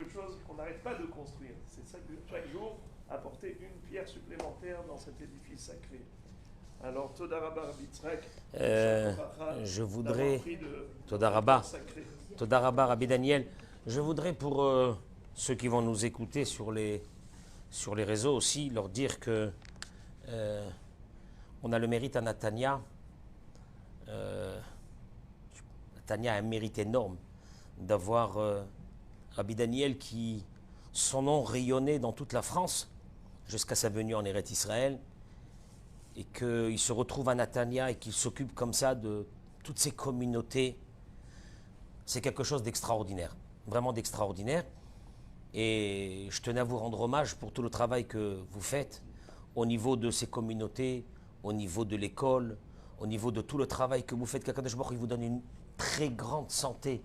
chose qu'on n'arrête pas de construire. C'est ça que chaque jour apporter une pierre supplémentaire dans cet édifice sacré. Alors, Toda Rabba Rabbi Yitzhak, je voudrais, Toda sacré. Rabba Rabbi Daniel, je voudrais pour ceux qui vont nous écouter sur les réseaux aussi, leur dire que on a le mérite à Natania. Natania a un mérite énorme d'avoir Rabbi Daniel qui, son nom rayonnait dans toute la France jusqu'à sa venue en Eretz Israël, et qu'il se retrouve à Natania et qu'il s'occupe comme ça de toutes ces communautés. C'est quelque chose d'extraordinaire, vraiment d'extraordinaire. Et je tenais à vous rendre hommage pour tout le travail que vous faites au niveau de ces communautés, au niveau de l'école, au niveau de tout le travail que vous faites. Qu'Akadosh Baruch Hu vous donne une très grande santé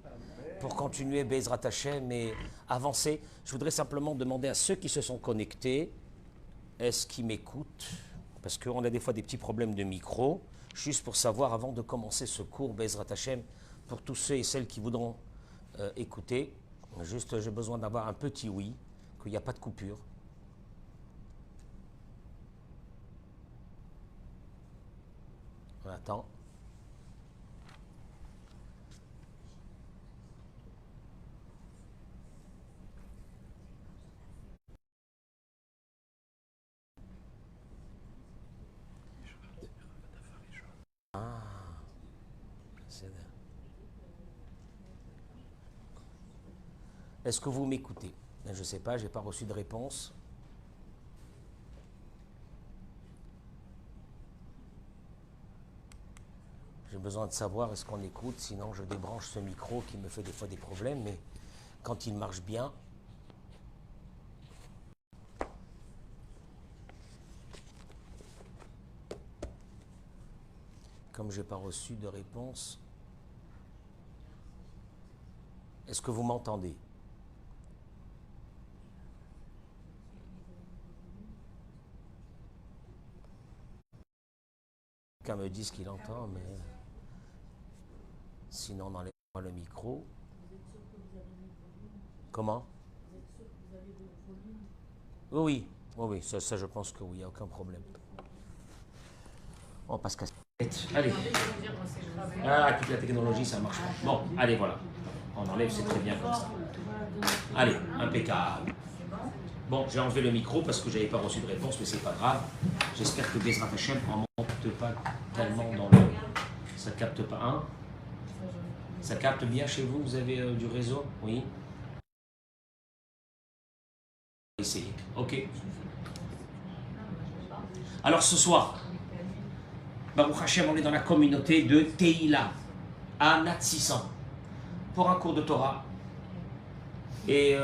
pour continuer Be'ezrat Hashem et avancer. Je voudrais simplement demander à ceux qui se sont connectés, est-ce qu'ils m'écoutent? Parce qu'on a des fois des petits problèmes de micro, juste pour savoir avant de commencer ce cours Be'ezrat Hashem, pour tous ceux et celles qui voudront écouter, juste j'ai besoin d'avoir un petit oui, qu'il n'y a pas de coupure. On attend. Est-ce que vous m'écoutez? Je ne sais pas, je n'ai pas reçu de réponse. J'ai besoin de savoir est-ce qu'on écoute, sinon je débranche ce micro qui me fait des fois des problèmes, mais quand il marche bien, comme je n'ai pas reçu de réponse, est-ce que vous m'entendez? Quelqu'un me dit qu'il entend, mais sinon on enlève le micro. Comment? Oui, ça je pense que oui, il n'y a aucun problème. On passe qu'à... Allez. Ah, toute la technologie, ça marche pas. Bon, allez, voilà. On enlève, c'est très bien comme ça. Allez, impeccable. Bon, j'ai enlevé le micro parce que je n'avais pas reçu de réponse, mais c'est pas grave. J'espère que Be'ezrat Hashem en monte pas tellement dans le... Ça capte pas, hein? Ça capte bien chez vous? Vous avez du réseau? Oui. Essayez. Ok. Alors ce soir, Baruch Hashem, on est dans la communauté de Teila, à Nat 600, pour un cours de Torah. Et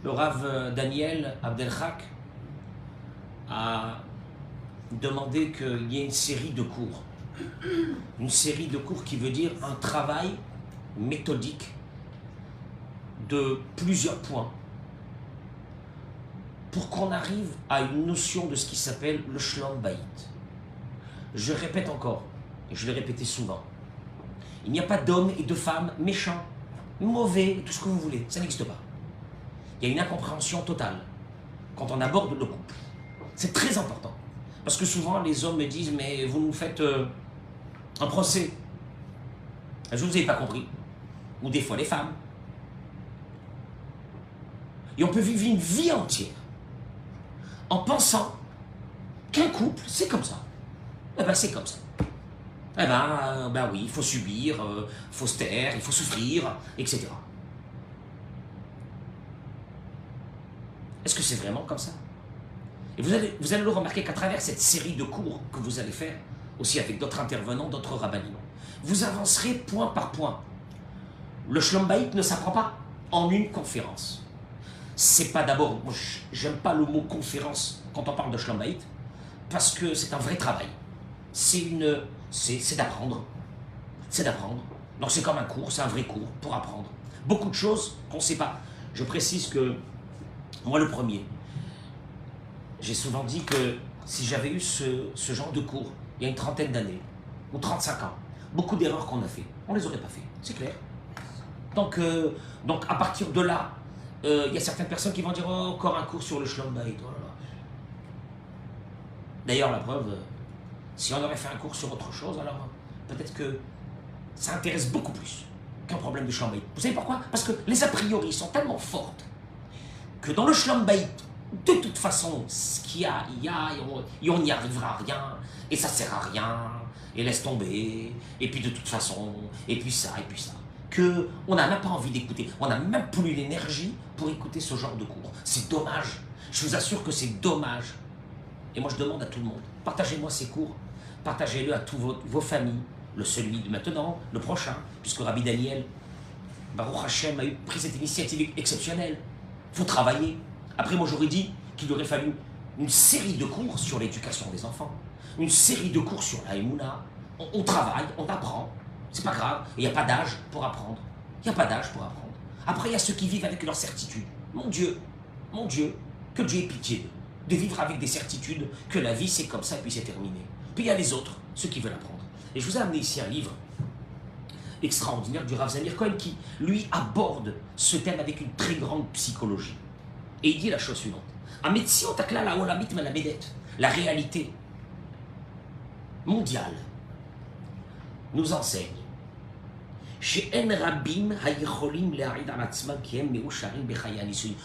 le Rav Daniel Abdelchak a demandé qu'il y ait une série de cours. Une série de cours qui veut dire un travail méthodique de plusieurs points pour qu'on arrive à une notion de ce qui s'appelle le Shlom Bayit. Je répète encore, et je l'ai répété souvent, il n'y a pas d'hommes et de femmes méchants, mauvais, tout ce que vous voulez, ça n'existe pas. Il y a une incompréhension totale quand on aborde le couple. C'est très important. Parce que souvent, les hommes me disent, mais vous nous faites un procès. Je ne vous ai pas compris. Ou des fois les femmes. Et on peut vivre une vie entière en pensant qu'un couple, c'est comme ça. Eh ben, c'est comme ça. Eh ben oui, il faut subir, il faut se taire, il faut souffrir, etc. Est-ce que c'est vraiment comme ça? Et vous allez le remarquer qu'à travers cette série de cours que vous allez faire, aussi avec d'autres intervenants, d'autres rabbinim, vous avancerez point par point. Le Shlom Bayit ne s'apprend pas en une conférence. C'est pas d'abord, j'aime pas le mot conférence quand on parle de Shlom Bayit, parce que c'est un vrai travail. C'est d'apprendre. C'est d'apprendre. Donc c'est comme un cours, c'est un vrai cours pour apprendre. Beaucoup de choses qu'on ne sait pas. Je précise que moi, le premier, j'ai souvent dit que si j'avais eu ce genre de cours il y a une trentaine d'années, ou 35 ans, beaucoup d'erreurs qu'on a fait, on ne les aurait pas fait, c'est clair. Donc à partir de là, il y a certaines personnes qui vont dire oh, encore un cours sur le Shlom Bayit. Oh là là. D'ailleurs, la preuve, si on aurait fait un cours sur autre chose, alors peut-être que ça intéresse beaucoup plus qu'un problème de Shlom Bayit. Vous savez pourquoi? Parce que les a priori sont tellement fortes que dans le Shlom Bayit, de toute façon, ce qu'il y a, et on n'y arrivera à rien, et ça sert à rien, et laisse tomber, et puis de toute façon, et puis ça, que on n'a même pas envie d'écouter, on n'a même plus l'énergie pour écouter ce genre de cours. C'est dommage, je vous assure que c'est dommage. Et moi je demande à tout le monde, partagez-moi ces cours, partagez-le à tous vos familles, celui de maintenant, le prochain, puisque Rabbi Daniel, Baruch Hashem, a pris cette initiative exceptionnelle. Il faut travailler. Après, moi, j'aurais dit qu'il aurait fallu une série de cours sur l'éducation des enfants, une série de cours sur la Emouna. On travaille, on apprend, c'est pas grave. Il n'y a pas d'âge pour apprendre. Il n'y a pas d'âge pour apprendre. Après, il y a ceux qui vivent avec leur certitude. Mon Dieu, que Dieu ait pitié d'eux, de vivre avec des certitudes que la vie, c'est comme ça, et puis c'est terminé. Puis il y a les autres, ceux qui veulent apprendre. Et je vous ai amené ici un livre extraordinaire du Rav Zamir Cohen qui, lui, aborde ce thème avec une très grande psychologie. Et il dit la chose suivante. La réalité mondiale nous enseigne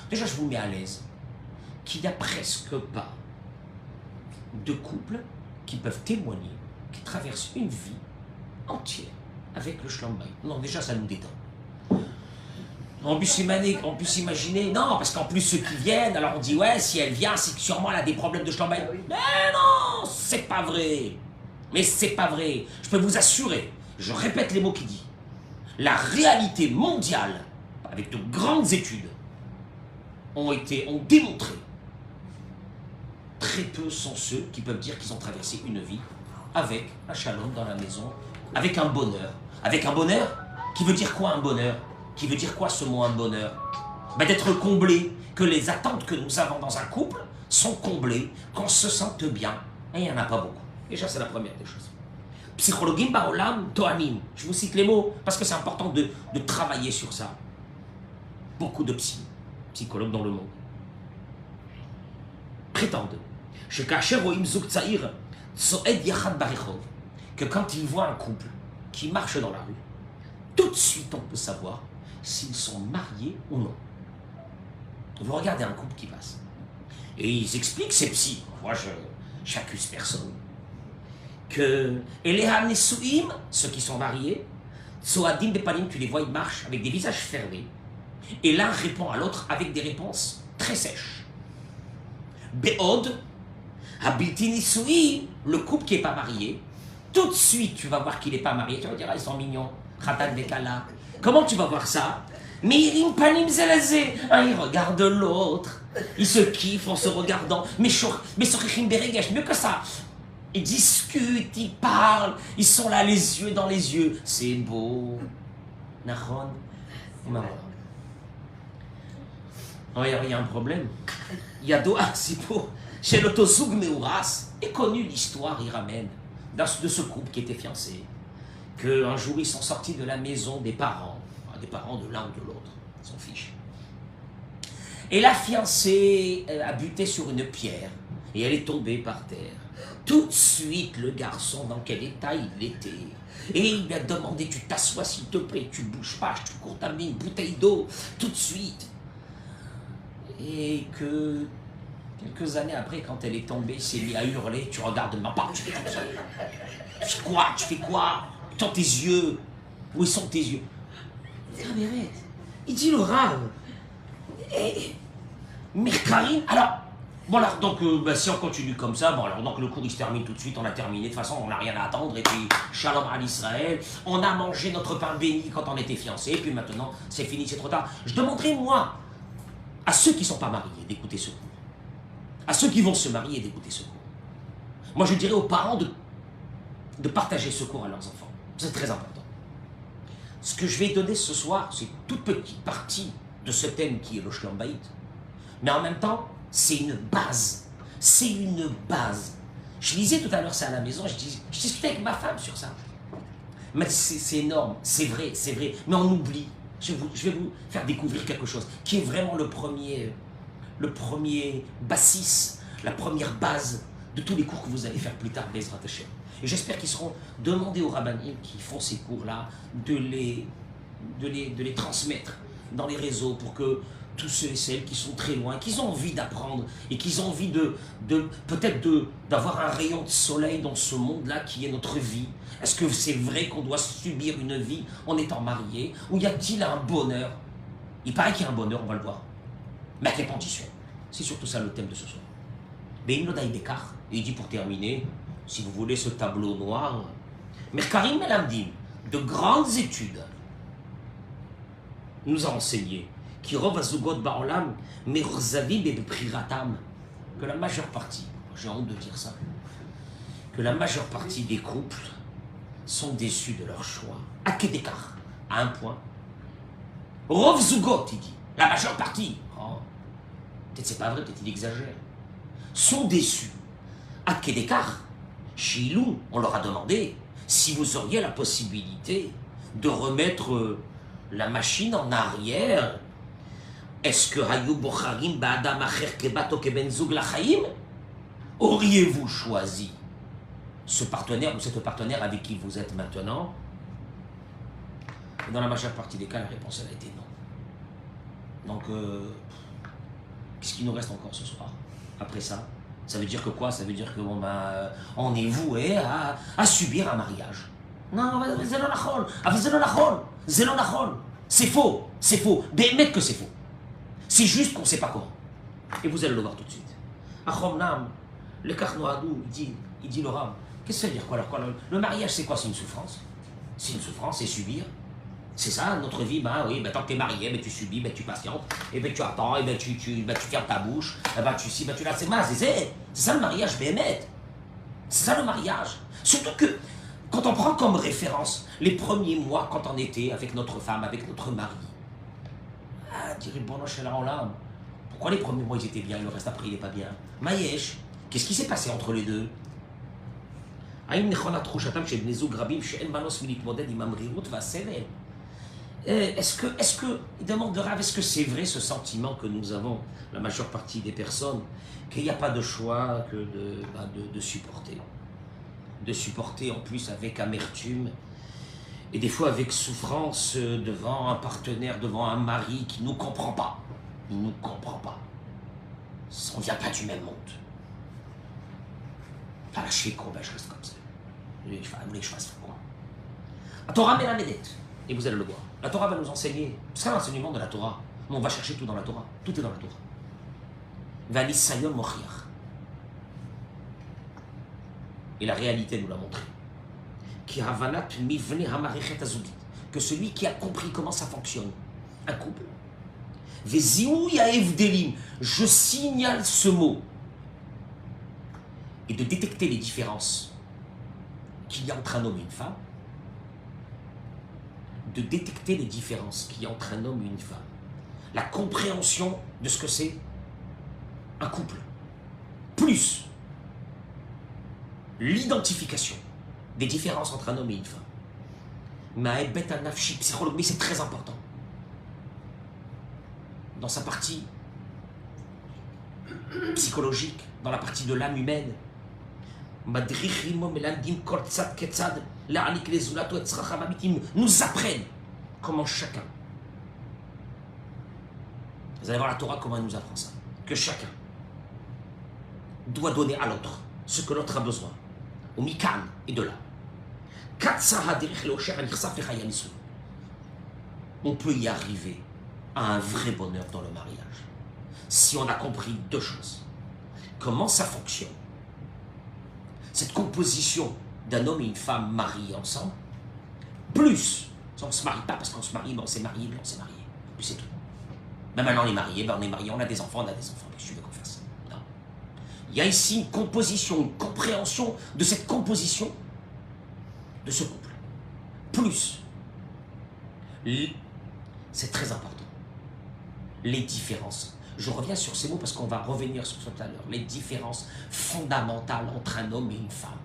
déjà je vous mets à l'aise qu'il n'y a presque pas de couples qui peuvent témoigner qui traversent une vie entière avec le Shlom Bayit. Non, déjà ça nous détend. On peut s'imaginer, non, parce qu'en plus ceux qui viennent, alors on dit ouais, si elle vient, c'est que sûrement elle a des problèmes de Shlom Bayit. Mais non, c'est pas vrai. Mais c'est pas vrai. Je peux vous assurer, je répète les mots qu'il dit. La réalité mondiale, avec de grandes études, ont démontré. Très peu sont ceux qui peuvent dire qu'ils ont traversé une vie avec un shalom dans la maison, avec un bonheur. Avec un bonheur, qui veut dire quoi un bonheur? Qui veut dire quoi ce mot un bonheur? D'être comblé, que les attentes que nous avons dans un couple sont comblées, qu'on se sente bien. Et il n'y en a pas beaucoup. Déjà, c'est la première des choses. Psychologim baolam toanim. Je vous cite les mots parce que c'est important de travailler sur ça. Beaucoup de psychologues dans le monde prétendent que quand ils voient un couple qui marche dans la rue, tout de suite on peut savoir s'ils sont mariés ou non. Vous regardez un couple qui passe et ils expliquent, ces psys, moi j'accuse personne, que Eleha Nesuim, ceux qui sont mariés, Soadim Bepanim, tu les vois, ils marchent avec des visages fermés, et l'un répond à l'autre avec des réponses très sèches. Be'od, Habilti Nesuim, le couple qui n'est pas marié, tout de suite tu vas voir qu'il n'est pas marié, tu vas dire, ah, ils sont mignons, Khatan Bekala. Comment tu vas voir ça? Mais Irim Panim Zelazé, ils regardent l'autre, ils se kiffent en se regardant, mais Sorechim Beregesh, mieux que ça. Ils discutent, ils parlent, ils sont là les yeux dans les yeux. C'est beau. Nahon. Oh, il y a un problème. Il y a Doha, c'est beau. Chez l'Otosoug Meuras, est connue l'histoire, il ramène, de ce couple qui était fiancé, qu'un jour ils sont sortis de la maison des parents de l'un ou de l'autre, ils s'en fichent. Et la fiancée a buté sur une pierre et elle est tombée par terre. Tout de suite, le garçon, dans quel état il était, et il lui a demandé, tu t'assois s'il te plaît, tu bouges pas, je te cours t'amener une bouteille d'eau, tout de suite. Et que quelques années après, quand elle est tombée, il s'est mis à hurler, tu regardes ma part, tu fais comme ça. Tu fais quoi? Dans tes yeux. Où sont tes yeux? Il dit le Rav. Merkarine, alors, voilà, donc si on continue comme ça, bon alors donc le cours il se termine tout de suite, on a terminé, de toute façon on n'a rien à attendre, et puis shalom à l'Israël, on a mangé notre pain béni quand on était fiancés, et puis maintenant c'est fini, c'est trop tard. Je demanderai moi, à ceux qui ne sont pas mariés d'écouter ce cours, à ceux qui vont se marier d'écouter ce cours. Moi je dirais aux parents de partager ce cours à leurs enfants, c'est très important. Ce que je vais donner ce soir, c'est une toute petite partie de ce thème qui est le Shlom Bayit, mais en même temps, c'est une base. C'est une base. Je lisais tout à l'heure ça à la maison, je discutais avec ma femme sur ça. Mais c'est énorme, c'est vrai, mais on oublie. Je vais vous faire découvrir quelque chose qui est vraiment le premier bassis, la première base de tous les cours que vous allez faire plus tard, Bezrat Hashem. Et j'espère qu'ils seront demandés aux rabbinim qui font ces cours-là de les transmettre dans les réseaux pour que tous ceux et celles qui sont très loin, qui ont envie d'apprendre et qui ont envie peut-être d'avoir un rayon de soleil dans ce monde-là qui est notre vie. Est-ce que c'est vrai qu'on doit subir une vie en étant marié? Ou y a-t-il un bonheur? Il paraît qu'il y a un bonheur, on va le voir. Mais à quelle condition? C'est surtout ça le thème de ce soir. Mais il dit pour terminer, si vous voulez ce tableau noir, Merkarim Melamdim, de grandes études, nous a enseigné que la majeure partie, j'ai honte de dire ça, que la majeure partie des couples sont déçus de leur choix. À Kedekar, à un point. Rov Zugot, il dit, la majeure partie, peut-être c'est pas vrai, peut-être il exagère, sont déçus. À Kedekar, chez Ilou, on leur a demandé si vous auriez la possibilité de remettre la machine en arrière. Est-ce que Hayou Bocharim Ba'adam Acher Kebato Kebenzug Lachaim? Auriez-vous choisi ce partenaire ou cette partenaire avec qui vous êtes maintenant? Et dans la majeure partie des cas, la réponse elle a été non. Donc, qu'est-ce qu'il nous reste encore ce soir? Après ça, ça veut dire que quoi? Ça veut dire que on est voué à subir un mariage. Non, c'est faux, c'est faux. Bémet que c'est faux. C'est juste qu'on ne sait pas comment. Et vous allez le voir tout de suite. Achomnam, le Karnoadou, il dit le Ram, qu'est-ce que ça veut dire quoi alors quoi? Le mariage, c'est quoi? C'est une souffrance. C'est une souffrance, c'est subir. C'est ça, notre vie, tant que tu es marié, tu subis, tu patientes, et tu attends, et tu fermes ta bouche, tu la c'est ça le mariage, Bémet. C'est ça le mariage. Surtout que, quand on prend comme référence les premiers mois, quand on était avec notre femme, avec notre mari, pourquoi les premiers mois ils étaient bien et le reste après il n'est pas bien? Maïesh, qu'est-ce qui s'est passé entre les deux? Est-ce que, il demande de Rav, est-ce que c'est vrai ce sentiment que nous avons, la majeure partie des personnes, qu'il n'y a pas de choix que de supporter? De supporter en plus avec amertume et des fois avec souffrance devant un partenaire, devant un mari qui ne nous comprend pas. Il ne nous comprend pas. On ne vient pas du même monde. Là, je fais quoi? Je reste comme ça. Vous voulez que je fasse quoi? La Torah met la médette. Et vous allez le voir. La Torah va nous enseigner. C'est un enseignement de la Torah. Mais on va chercher tout dans la Torah. Tout est dans la Torah. Valis Sayon Mochiach. Et la réalité nous l'a montré. Que celui qui a compris comment ça fonctionne, un couple, je signale ce mot, et de détecter les différences qu'il y a entre un homme et une femme, de détecter les différences qu'il y a entre un homme et une femme, la compréhension de ce que c'est un couple, plus l'identification des différences entre un homme et une femme. Mais psychologue, c'est très important. Dans sa partie psychologique, dans la partie de l'âme humaine, nous apprennent comment chacun. Vous allez voir la Torah, comment elle nous apprend ça. Que chacun doit donner à l'autre ce que l'autre a besoin. Au mikan et de là. On peut y arriver à un vrai bonheur dans le mariage si on a compris deux choses. Comment ça fonctionne? Cette composition d'un homme et une femme mariés ensemble, plus, on ne se marie pas parce qu'on se marie, on s'est marié, on s'est marié. Puis c'est tout. Mais maintenant on est marié, on a des enfants, Qu'est-ce que tu veux qu'on fasse? Non. Il y a ici une composition, une compréhension de cette composition de ce couple. Plus, c'est très important, les différences. Je reviens sur ces mots parce qu'on va revenir sur ça tout à l'heure. Les différences fondamentales entre un homme et une femme.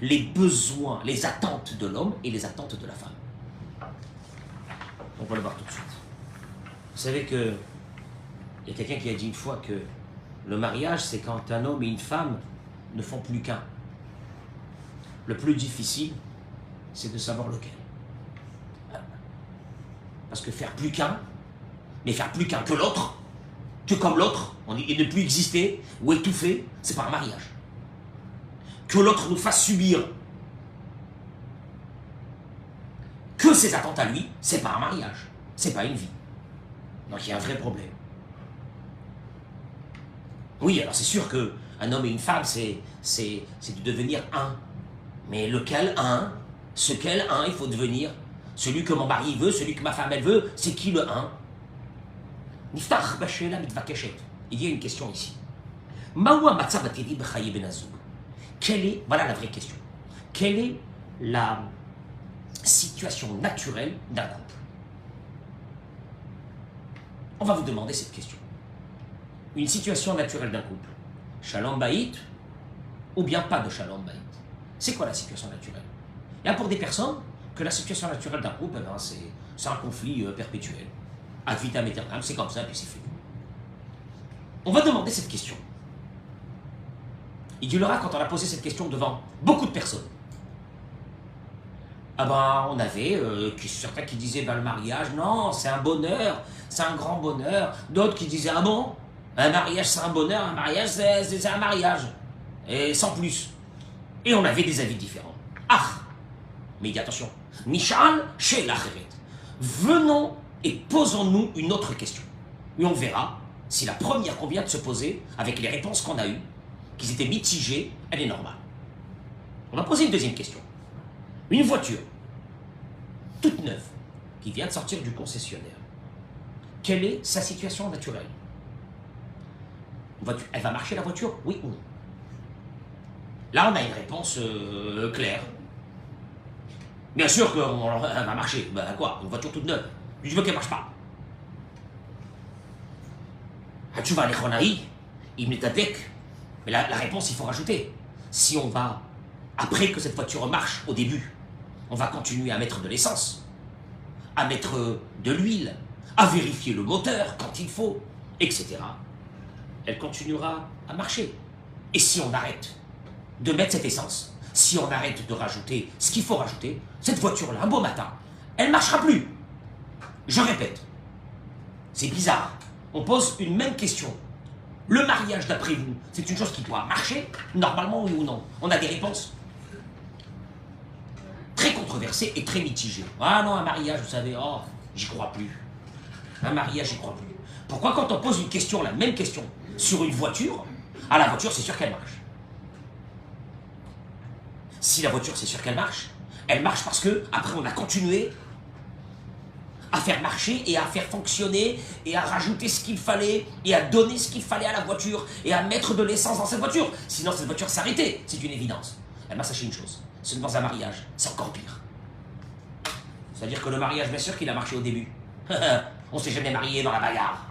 Les besoins, les attentes de l'homme et les attentes de la femme. va le voir tout de suite. Vous savez que il y a quelqu'un qui a dit une fois que le mariage, c'est quand un homme et une femme ne font plus qu'un. Le plus difficile, c'est de savoir lequel. Parce que faire plus qu'un, mais faire plus qu'un que l'autre, que comme l'autre, et ne plus exister ou étouffer, c'est pas un mariage. Que l'autre nous fasse subir que ses attentes à lui, c'est pas un mariage, c'est pas une vie. Donc il y a un vrai problème. Oui, alors c'est sûr qu'un homme et une femme, c'est de devenir un. Mais lequel un? Ce quel un il faut devenir? Celui que mon mari veut, celui que ma femme elle veut, c'est qui le un? Niftach bashela mitvakeshet. Il y a une question ici. Mawa matzav atiri b'chaye ben hazug. Voilà la vraie question. Quelle est la situation naturelle d'un couple? On va vous demander cette question. Une situation naturelle d'un couple. Shalom Bayit ou bien pas de Shalom Bayit? C'est quoi la situation naturelle? Il y a pour des personnes que la situation naturelle d'un couple, eh ben, c'est un conflit perpétuel. Ad vitam aeternam, c'est comme ça, puis c'est fait. On va demander cette question. Il dit Laura, quand on a posé cette question devant beaucoup de personnes, ah ben, on avait certains qui disaient ben, le mariage, non, c'est un bonheur, c'est un grand bonheur. D'autres qui disaient ah bon, un mariage c'est un bonheur, un mariage c'est un mariage. Et sans plus. Et on avait des avis différents. Ah, mais il dit attention, Nishal chez l'acheret. Venons et posons-nous une autre question. Et on verra si la première qu'on vient de se poser, avec les réponses qu'on a eues, qu'ils étaient mitigées, elle est normale. On va poser une deuxième question. Une voiture, toute neuve, qui vient de sortir du concessionnaire, quelle est sa situation naturelle? Elle va marcher la voiture, oui ou non? Là, on a une réponse claire. Bien sûr qu'elle va marcher. Ben quoi? Une voiture toute neuve. Je veux qu'elle ne marche pas. Tu vas aller Khonaï, il met avec. Mais la réponse, il faut rajouter. Si on va, après que cette voiture marche au début, on va continuer à mettre de l'essence, à mettre de l'huile, à vérifier le moteur quand il faut, etc. Elle continuera à marcher. Et si on arrête de mettre cette essence, si on arrête de rajouter ce qu'il faut rajouter, cette voiture-là, un beau matin, elle ne marchera plus. Je répète, c'est bizarre. On pose une même question. Le mariage, d'après vous, c'est une chose qui doit marcher, normalement, oui ou non? On a des réponses très controversées et très mitigées. Ah non, un mariage, vous savez, oh, j'y crois plus. Un mariage, j'y crois plus. Pourquoi quand on pose une question, la même question, sur une voiture, à la voiture, c'est sûr qu'elle marche. Si la voiture, c'est sûr qu'elle marche, elle marche parce que après on a continué à faire marcher et à faire fonctionner et à rajouter ce qu'il fallait et à donner ce qu'il fallait à la voiture et à mettre de l'essence dans cette voiture. Sinon, cette voiture s'arrêtait, c'est une évidence. Eh bien, sachez une chose, c'est dans un mariage, c'est encore pire. C'est-à-dire que le mariage, bien sûr qu'il a marché au début. On s'est jamais marié dans la bagarre.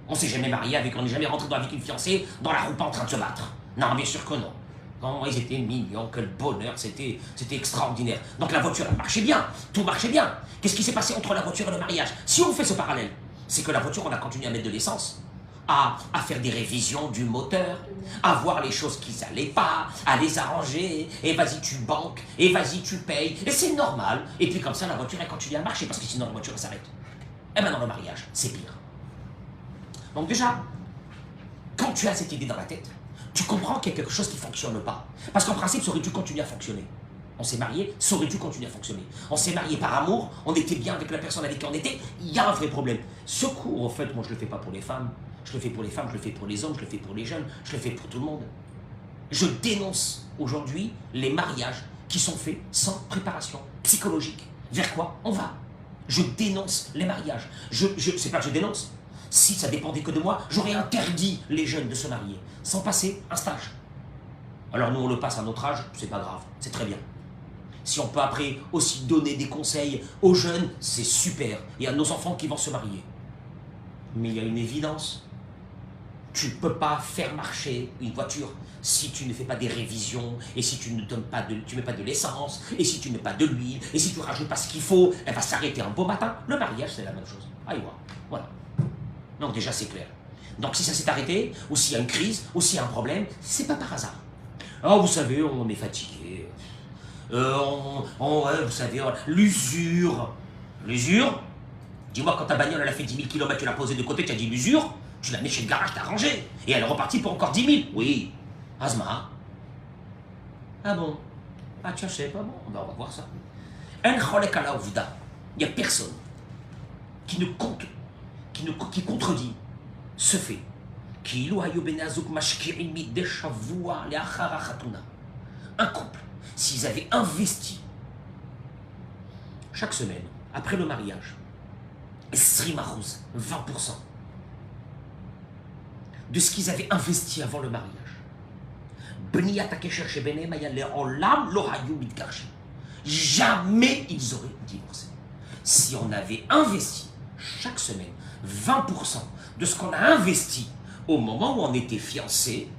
On s'est jamais marié on n'est jamais rentré avec une fiancée dans la roue pas en train de se battre. Non, bien sûr que non. Non, ils étaient mignons, quel bonheur, c'était extraordinaire. Donc la voiture, elle marchait bien, tout marchait bien. Qu'est-ce qui s'est passé entre la voiture et le mariage? Si on fait ce parallèle, c'est que la voiture, on a continué à mettre de l'essence, à faire des révisions du moteur, à voir les choses qui n'allaient pas, à les arranger, et vas-y tu banques, et vas-y tu payes, et c'est normal. Et puis comme ça, la voiture, elle continue à marcher, parce que sinon la voiture, elle s'arrête. Et bien dans le mariage, c'est pire. Donc déjà, quand tu as cette idée dans la tête, tu comprends qu'il y a quelque chose qui ne fonctionne pas. Parce qu'en principe, ça aurait dû continuer à fonctionner. On s'est marié, ça aurait dû continuer à fonctionner. On s'est marié par amour, on était bien avec la personne avec qui on était, il y a un vrai problème. Ce cours, en fait, moi je ne le fais pas pour les femmes, je le fais pour les femmes, je le fais pour les hommes, je le fais pour les jeunes, je le fais pour tout le monde. Je dénonce aujourd'hui les mariages qui sont faits sans préparation psychologique. Vers quoi on va? Je dénonce les mariages. C'est pas que je dénonce. Si ça dépendait que de moi, j'aurais interdit les jeunes de se marier, sans passer un stage. Alors nous, on le passe à notre âge, c'est pas grave, c'est très bien. Si on peut après aussi donner des conseils aux jeunes, c'est super. Et à nos enfants qui vont se marier. Mais il y a une évidence. tu ne peux pas faire marcher une voiture si tu ne fais pas des révisions, et si tu ne donnes pas de, tu mets pas de l'essence, et si tu ne mets pas de l'huile, et si tu rajoutes pas ce qu'il faut, elle va s'arrêter un beau matin. Le mariage, c'est la même chose. Allez voir. Voilà. Donc déjà, c'est clair. Donc si ça s'est arrêté, ou s'il y a une crise, ou s'il y a un problème, c'est pas par hasard. Oh, vous savez, on est fatigué. Ouais, vous savez, l'usure. L'usure. Dis-moi, quand ta bagnole elle a fait 10 000 km, tu l'as posée de côté, tu as dit l'usure, tu l'as mis chez le garage, t'as rangé. Et elle est repartie pour encore 10 000. Oui. Asma. Ah bon? Ah tiens, je sais pas, bon, ben, on va voir ça. Un cholek ala ouvda. Il n'y a personne qui contredit ce fait. Un couple, s'ils avaient investi chaque semaine, après le mariage, 20% de ce qu'ils avaient investi avant le mariage, jamais ils auraient divorcé. Si on avait investi chaque semaine 20% de ce qu'on a investi au moment où on était fiancés,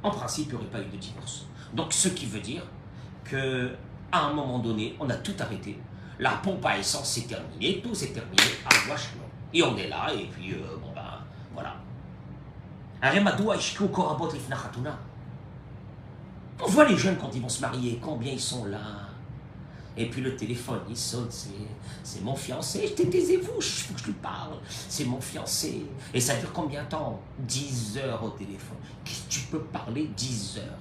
en principe, il n'y aurait pas eu de divorce. Donc, ce qui veut dire qu'à un moment donné, on a tout arrêté. La pompe à essence s'est terminée, tout s'est terminé. Et on est là, et puis, bon ben, voilà. On voit les jeunes quand ils vont se marier, combien ils sont là. Et puis le téléphone, il sonne, c'est mon fiancé. Taisez-vous, il faut que je lui parle. C'est mon fiancé. Et ça dure combien de temps? 10 heures au téléphone. Qu'est-ce que tu peux parler 10 heures?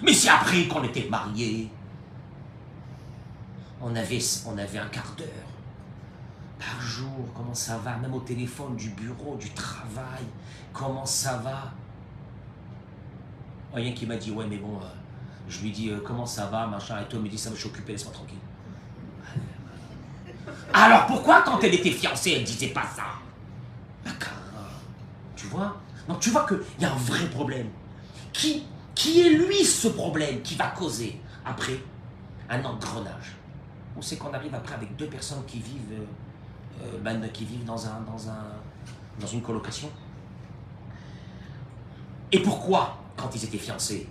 Mais c'est après qu'on était mariés. On avait un quart d'heure par jour. Comment ça va? Même au téléphone, du bureau, du travail. Comment ça va? Rien qui m'a dit, ouais, mais bon... je lui dis comment ça va, machin, et toi me dit ça, je suis occupé, laisse-moi tranquille. Alors pourquoi quand elle était fiancée, elle disait pas ça? Tu vois? Donc tu vois qu'il y a un vrai problème. Qui est lui ce problème qui va causer après un engrenage? On sait qu'on arrive après avec deux personnes qui vivent, dans une colocation. Et pourquoi quand ils étaient fiancés?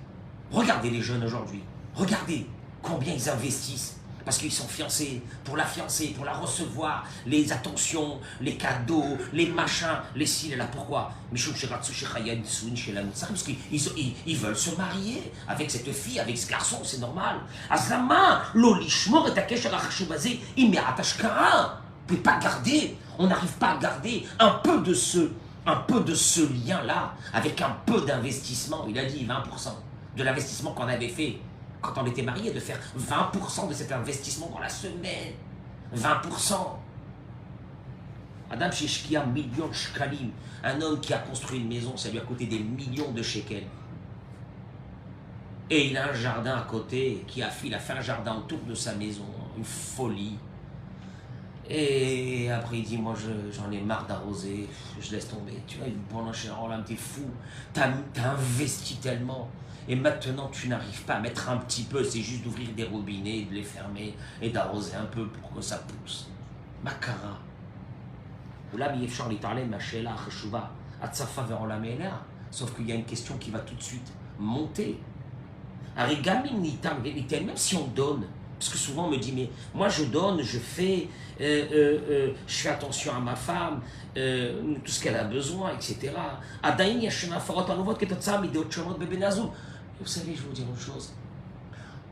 Regardez les jeunes aujourd'hui, regardez combien ils investissent, parce qu'ils sont fiancés, pour la fiancée, pour la recevoir, les attentions, les cadeaux, les machins, les cils et là. Pourquoi? Parce qu'ils veulent se marier avec cette fille, avec ce garçon, c'est normal. On ne peut pas garder, on n'arrive pas à garder un peu de ce lien-là, avec un peu d'investissement, il a dit 20%. De l'investissement qu'on avait fait quand on était mariés, de faire 20% de cet investissement dans la semaine. 20%. Adam Sheshkia, millions de shkalim. Un homme qui a construit une maison, ça lui a coûté des millions de shekels. Et il a un jardin à côté, il a fait un jardin autour de sa maison. Une folie. Et après il dit, moi j'en ai marre d'arroser, je laisse tomber. Tu vois, bon, t'es fou, t'as investi tellement. Et maintenant, tu n'arrives pas à mettre un petit peu, c'est juste d'ouvrir des robinets, de les fermer et d'arroser un peu pour que ça pousse. Makara. Sauf qu'il y a une question qui va tout de suite monter. Même si on donne, parce que souvent on me dit, mais moi je donne, je fais attention à ma femme, tout ce qu'elle a besoin, etc. Vous savez, je vais vous dire une chose,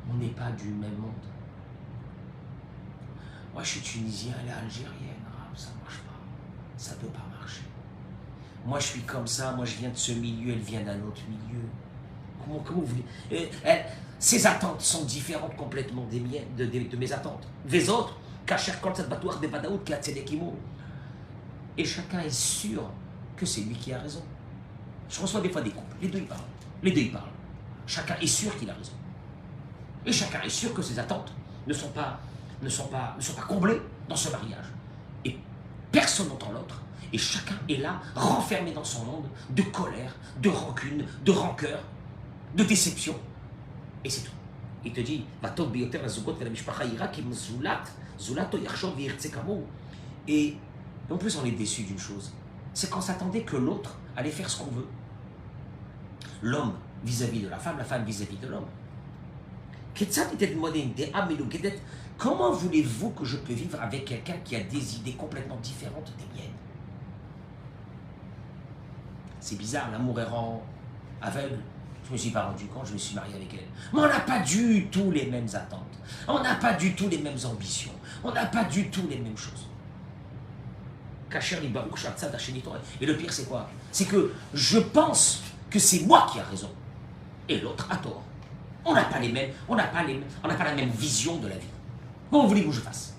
on n'est pas du même monde. Moi, je suis tunisien, elle est algérienne, ça ne marche pas, ça ne peut pas marcher. Moi, je suis comme ça, moi, je viens de ce milieu, elle vient d'un autre milieu. Comment vous voulez? Ses attentes sont différentes complètement des miennes, de mes attentes. Les autres, et chacun est sûr que c'est lui qui a raison. Je reçois des fois des couples, les deux ils parlent. Chacun est sûr qu'il a raison. Et chacun est sûr que ses attentes ne sont pas comblées dans ce mariage. Et personne n'entend l'autre. Et chacun est là, renfermé dans son monde, de colère, de rancune, de rancœur, de déception. Et c'est tout. Il te dit, et en plus on est déçu d'une chose. c'est qu'on s'attendait que l'autre allait faire ce qu'on veut. L'homme vis-à-vis de la femme vis-à-vis de l'homme. Comment voulez-vous que je peux vivre avec quelqu'un qui a des idées complètement différentes des miennes? C'est bizarre, l'amour errant, aveugle. Je ne me suis pas rendu compte, je me suis marié avec elle. Mais on n'a pas du tout les mêmes attentes. On n'a pas du tout les mêmes ambitions. On n'a pas du tout les mêmes choses. Et le pire, c'est quoi? C'est que je pense que c'est moi qui ai raison. Et l'autre a tort. On n'a pas les mêmes, on n'a pas la même vision de la vie. Comment voulez-vous que je fasse?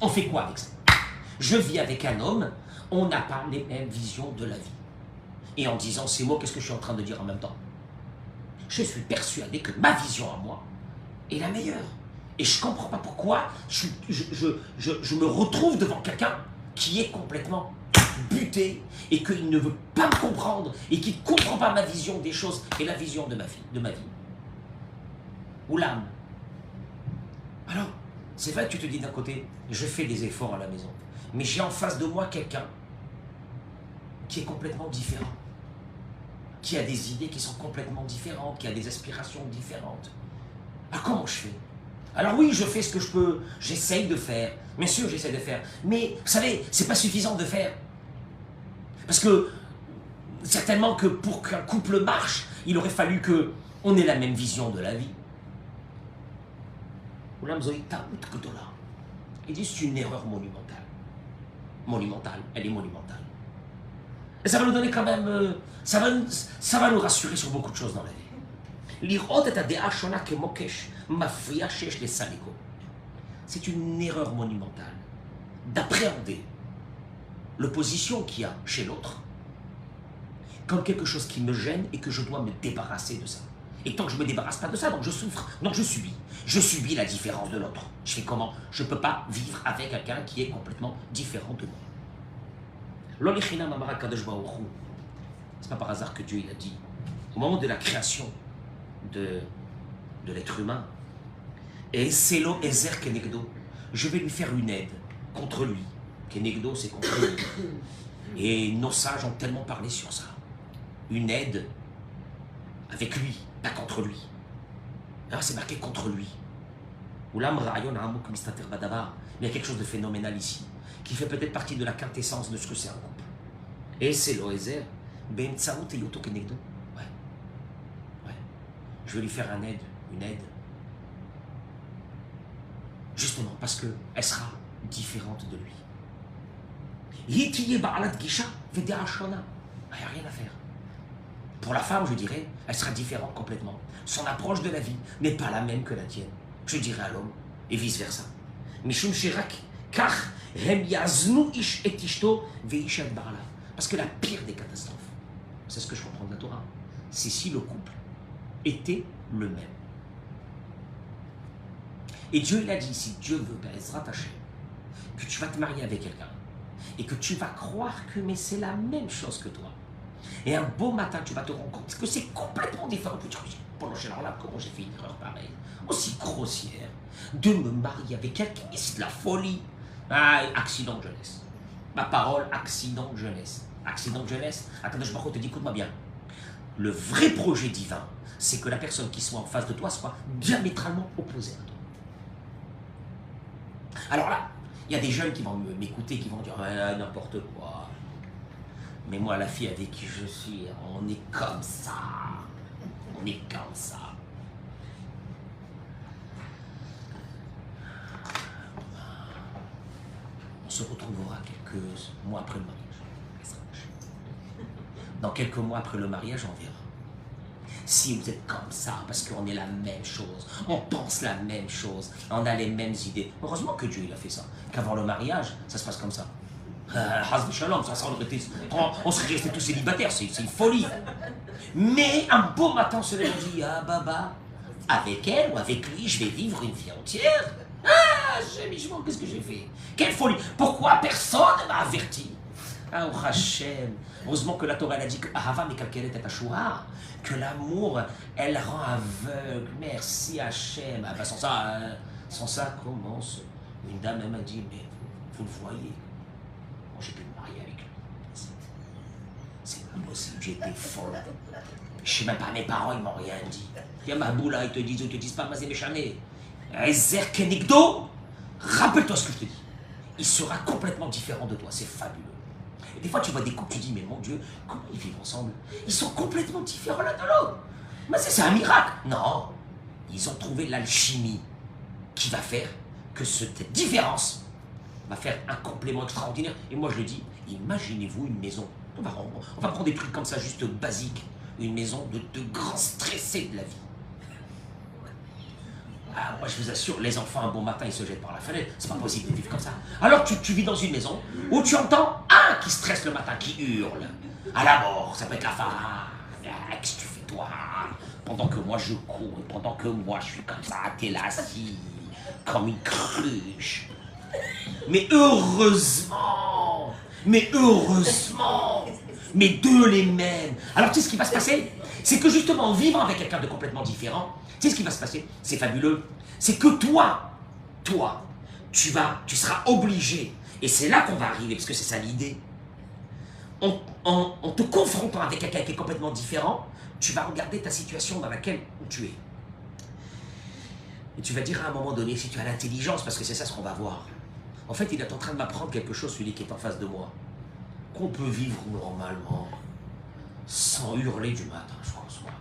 On fait quoi avec ça? Je vis avec un homme, on n'a pas les mêmes visions de la vie. Et en disant ces mots, qu'est-ce que je suis en train de dire en même temps? Je suis persuadé que ma vision à moi est la meilleure. Et je ne comprends pas pourquoi je me retrouve devant quelqu'un qui est complètement buté et qu'il ne veut pas me comprendre et qui ne comprend pas ma vision des choses et la vision de ma vie. Ou l'âme. Alors, c'est vrai que tu te dis d'un côté, je fais des efforts à la maison, mais j'ai en face de moi quelqu'un qui est complètement différent, qui a des idées qui sont complètement différentes, qui a des aspirations différentes. Alors comment je fais? Alors oui, je fais ce que je peux, j'essaye de faire, bien sûr j'essaie de faire, mais vous savez, c'est pas suffisant de faire. Parce que, certainement que pour qu'un couple marche, il aurait fallu qu'on ait la même vision de la vie. Il dit c'est une erreur monumentale. Monumentale, elle est monumentale. Et ça va nous donner quand même, ça va nous rassurer sur beaucoup de choses dans la vie. C'est une erreur monumentale d'appréhender l'opposition qu'il y a chez l'autre comme quelque chose qui me gêne et que je dois me débarrasser de ça. Et tant que je ne me débarrasse pas de ça, donc je souffre, donc je subis. Je subis la différence de l'autre. Je fais comment? Je ne peux pas vivre avec quelqu'un qui est complètement différent de moi. C'est pas par hasard que Dieu il a dit, au moment de la création de l'être humain, et Selo Ezer Kenegdo, je vais lui faire une aide contre lui. Kenegdo, c'est contre lui. Et nos sages ont tellement parlé sur ça. Une aide avec lui, pas contre lui. Alors c'est marqué contre lui. Mais il y a quelque chose de phénoménal ici, qui fait peut-être partie de la quintessence de ce que c'est un couple. Et c'est l'Oezer, Ben Tsaout et Yoto Kenegdo. Ouais. Je vais lui faire une aide. Justement parce qu'elle sera différente de lui. Il n'y a rien à faire. Pour la femme, je dirais, elle sera différente complètement. Son approche de la vie n'est pas la même que la tienne. Je dirais à l'homme, et vice-versa. Parce que la pire des catastrophes, c'est ce que je comprends de la Torah, c'est si le couple était le même. Et Dieu, il a dit, si Dieu veut, que tu vas te marier avec quelqu'un, et que tu vas croire que mais c'est la même chose que toi. Et un beau matin, tu vas te rendre compte que c'est complètement différent. Tu te dis, pendant chez là, comment j'ai fait une erreur pareille, aussi grossière, de me marier avec quelqu'un, c'est de la folie. Ah, accident de jeunesse. Ma parole, accident de jeunesse. Accident de jeunesse. Attends, je te dis, écoute-moi bien. Le vrai projet divin, c'est que la personne qui soit en face de toi soit diamétralement opposée à toi. Alors là, il y a des jeunes qui vont m'écouter, qui vont dire n'importe quoi. Mais moi, la fille avec qui je suis, on est comme ça. On est comme ça. On se retrouvera quelques mois après le mariage. Dans quelques mois après le mariage, on verra. Si vous êtes comme ça, parce qu'on est la même chose, on pense la même chose, on a les mêmes idées. Heureusement que Dieu il a fait ça. Qu'avant le mariage, ça se passe comme ça. On serait restés tous célibataires, c'est une folie. Mais un beau matin, on se lève et dit, ah baba, avec elle ou avec lui, je vais vivre une vie entière. Ah, qu'est-ce que j'ai fait? Quelle folie! Pourquoi personne ne m'a averti? Ah, oh Hachem. Heureusement que la Torah elle a dit que Ahava mekalkelet et Ashura, que l'amour, elle rend aveugle. Merci Hachem. Ah, bah, sans ça, comment une dame elle m'a dit, mais vous le voyez, moi j'ai pu me marier avec lui. possible, j'étais folle. Je sais même pas, mes parents, ils m'ont rien dit. Il y a ma boula, ils te disent ou ils te disent pas, Mazé Méchané. Ezer Kenigdo, rappelle-toi ce que je te dis. Il sera complètement différent de toi, c'est fabuleux. Et des fois, tu vois des couples, tu dis, mais mon Dieu, comment ils vivent ensemble? Ils sont complètement différents l'un de l'autre. Mais c'est un miracle. Non, ils ont trouvé l'alchimie qui va faire que cette différence va faire un complément extraordinaire. Et moi, je le dis, imaginez-vous une maison. On va prendre des trucs comme ça, juste basiques. Une maison de grands stressés de la vie. Ah, moi, je vous assure, les enfants, un bon matin, ils se jettent par la fenêtre. C'est pas possible de vivre comme ça. Alors, tu vis dans une maison où tu entends un qui stresse le matin, qui hurle. À la mort, ça peut être la femme. Ah, qu'est-ce que tu fais, toi? Pendant que moi, je cours, et pendant que moi, je suis comme ça, t'es là, assis, comme une cruche. Mais heureusement, mais deux les mêmes. Alors, tu sais ce qui va se passer? C'est que justement, en vivant avec quelqu'un de complètement différent, tu sais ce qui va se passer? C'est fabuleux. C'est que toi, tu seras obligé, et c'est là qu'on va arriver, parce que c'est ça l'idée, en te confrontant avec quelqu'un qui est complètement différent, tu vas regarder ta situation dans laquelle tu es. Et tu vas dire à un moment donné, si tu as l'intelligence, parce que c'est ça ce qu'on va voir. En fait, il est en train de m'apprendre quelque chose, celui qui est en face de moi. Qu'on peut vivre normalement, sans hurler du matin jusqu'au soir.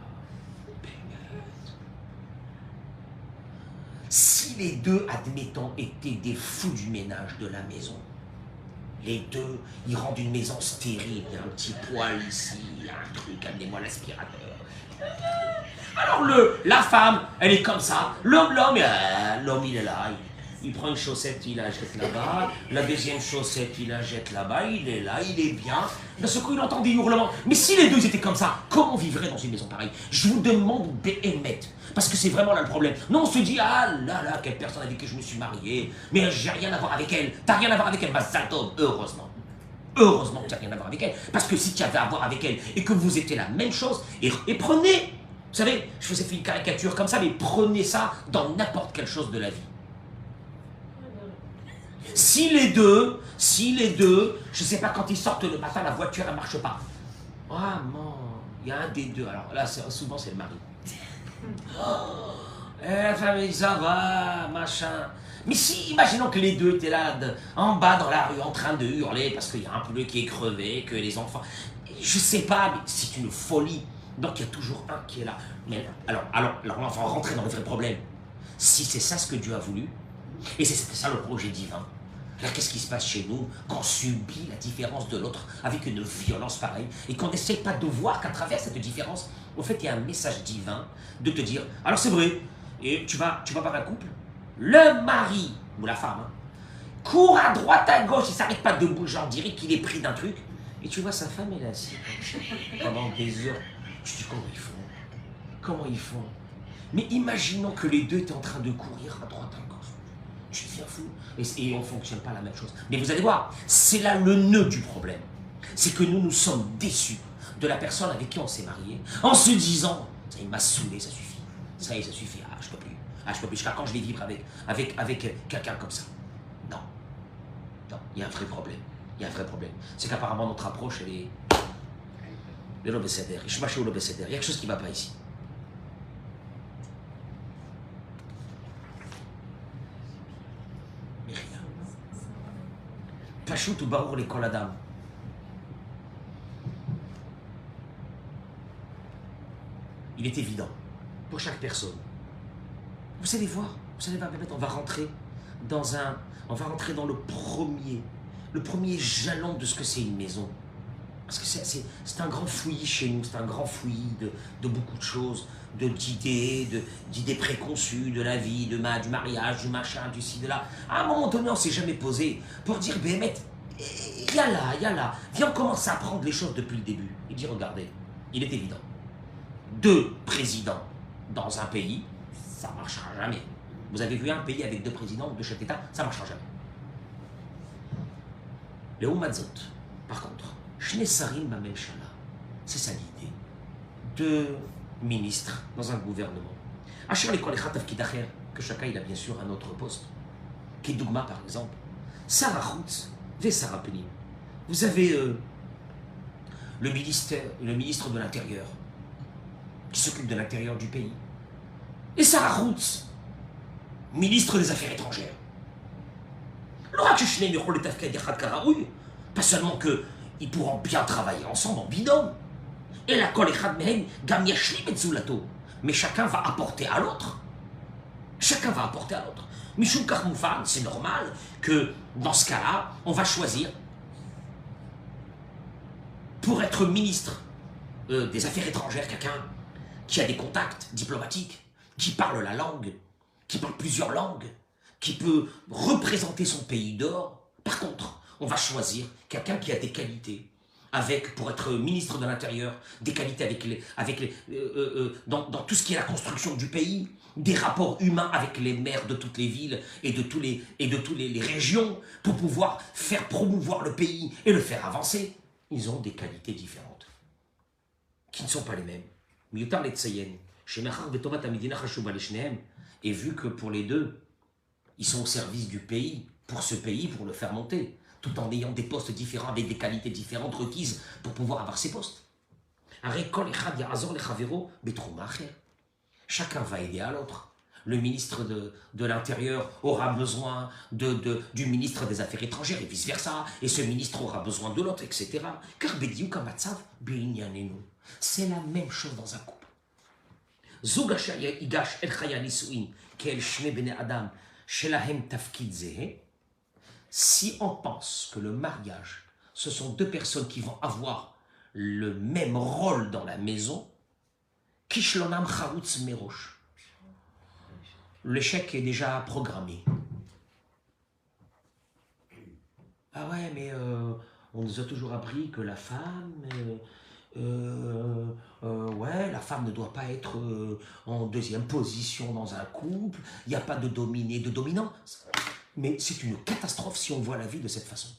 Si les deux, admettons, étaient des fous du ménage de la maison, les deux, ils rendent une maison stérile, il y a un petit poêle ici, il y a un truc, amenez-moi l'aspirateur. Alors la femme, elle est comme ça, l'homme, il est là, il prend une chaussette, il la jette là-bas, la deuxième chaussette, il la jette là-bas, il est là, il est bien. D'un seul coup, il entend des hurlements. Mais si les deux étaient comme ça, comment on vivrait dans une maison pareille? Je vous demande d'émettre, parce que c'est vraiment là le problème. Non, on se dit, ah là, quelle personne avec qui je me suis marié, mais j'ai rien à voir avec elle. T'as rien à voir avec elle, Mazaltov, heureusement. Heureusement que tu n'as rien à voir avec elle. Parce que si tu avais à voir avec elle et que vous étiez la même chose, et prenez, vous savez, je vous ai fait une caricature comme ça, mais prenez ça dans n'importe quelle chose de la vie. Si les deux, je sais pas, quand ils sortent le matin, la voiture elle marche pas. Ah non, il y a un des deux. Alors là, souvent c'est le mari. Oh, la famille, ça va, machin. Mais si, imaginons que les deux étaient là, en bas dans la rue, en train de hurler parce qu'il y a un pneu qui est crevé, que les enfants... Je sais pas, mais c'est une folie. Donc il y a toujours un qui est là. Mais alors on va rentrer dans le vrai problème. Si c'est ça ce que Dieu a voulu, et c'est ça le projet divin, alors qu'est-ce qui se passe chez nous quand on subit la différence de l'autre avec une violence pareille et qu'on n'essaye pas de voir qu'à travers cette différence, en fait, il y a un message divin de te dire, alors c'est vrai, et tu vas voir un couple, le mari, ou la femme, court à droite, à gauche, il ne s'arrête pas de bouger, on dirait qu'il est pris d'un truc, et tu vois sa femme, elle est assise pendant des heures. Tu te dis, comment ils font? Mais imaginons que les deux étaient en train de courir à droite, à gauche. Tu deviens fou. Et on ne fonctionne pas la même chose. Mais vous allez voir, c'est là le nœud du problème. C'est que nous sommes déçus de la personne avec qui on s'est marié, en se disant, ça il m'a saoulé, ça suffit. Ça y est, ça suffit. Ah, je peux plus. Ah, je peux plus. Jusqu'à quand je vais vivre avec quelqu'un comme ça? Non. Non, il y a un vrai problème. Il y a un vrai problème. C'est qu'apparemment notre approche, elle est... Le lobécédaire. Je suis marché au lobécédaire. Il y a quelque chose qui ne va pas ici. Mais rien. Pachout ou Barour les Koladam. Il est évident pour chaque personne. Vous allez voir, on va rentrer dans le premier jalon de ce que c'est une maison. Parce que c'est un grand fouillis chez nous, c'est un grand fouillis de beaucoup de choses, d'idées préconçues, de la vie, du mariage, du machin, du ci, de là. À un moment donné, on ne s'est jamais posé pour dire, Béhémet, il y a là. Viens, on commence à apprendre les choses depuis le début. Il dit, regardez, il est évident. 2 présidents dans un pays, ça ne marchera jamais. Vous avez vu un pays avec 2 présidents ou 2 chefs d'État, ça ne marchera jamais. Le Houmazot, par contre, Shne Sarim Bamemshala, c'est ça l'idée. 2 ministres dans un gouvernement. Asher l'école Khatafkidacher, que chacun il a bien sûr un autre poste. Kedougma par exemple. Sarah Houtz, Ve Sarah Penim. Vous avez le ministre de l'Intérieur, qui s'occupe de l'intérieur du pays. Et Sarah Routz, ministre des Affaires étrangères. Pas seulement qu'ils pourront bien travailler ensemble en binôme, et la mais chacun va apporter à l'autre. Chacun va apporter à l'autre. Mishum Karmoufan, c'est normal que dans ce cas-là, on va choisir pour être ministre des Affaires étrangères, quelqu'un qui a des contacts diplomatiques, qui parle la langue, qui parle plusieurs langues, qui peut représenter son pays dehors. Par contre, on va choisir quelqu'un qui a des qualités, pour être ministre de l'Intérieur, des qualités dans tout ce qui est la construction du pays, des rapports humains avec les maires de toutes les villes et de toutes les régions, pour pouvoir faire promouvoir le pays et le faire avancer. Ils ont des qualités différentes, qui ne sont pas les mêmes. Et vu que pour les deux, ils sont au service du pays, pour ce pays, pour le faire monter, tout en ayant des postes différents, avec des qualités différentes requises pour pouvoir avoir ces postes. Chacun va aider à l'autre. Le ministre de l'Intérieur aura besoin du ministre des Affaires étrangères et vice-versa, et ce ministre aura besoin de l'autre, etc. Car c'est la même chose dans un couple. Si on pense que le mariage, ce sont deux personnes qui vont avoir le même rôle dans la maison, Kishlonam Charutz Merosh. L'échec est déjà programmé. Ah ouais, mais on nous a toujours appris que la femme, la femme ne doit pas être en deuxième position dans un couple, il n'y a pas de dominé, de dominant. Mais c'est une catastrophe si on voit la vie de cette façon.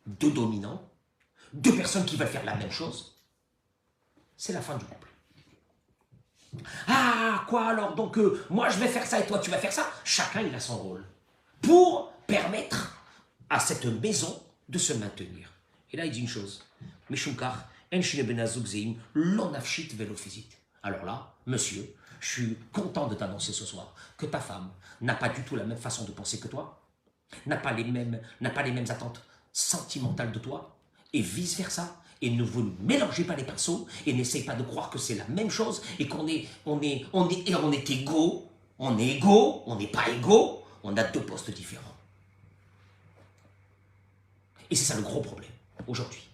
Deux dominants, deux personnes qui veulent faire la même chose, c'est la fin du couple. Ah, quoi alors? Donc, moi je vais faire ça et toi tu vas faire ça. Chacun il a son rôle pour permettre à cette maison de se maintenir. Et là il dit une chose. Alors là, monsieur, je suis content de t'annoncer ce soir que ta femme n'a pas du tout la même façon de penser que toi, n'a pas les mêmes attentes sentimentales de toi, et vice-versa. Et ne vous mélangez pas les pinceaux, et n'essayez pas de croire que c'est la même chose, et qu'on est égaux, on n'est pas égaux, on a deux postes différents. Et c'est ça le gros problème, aujourd'hui.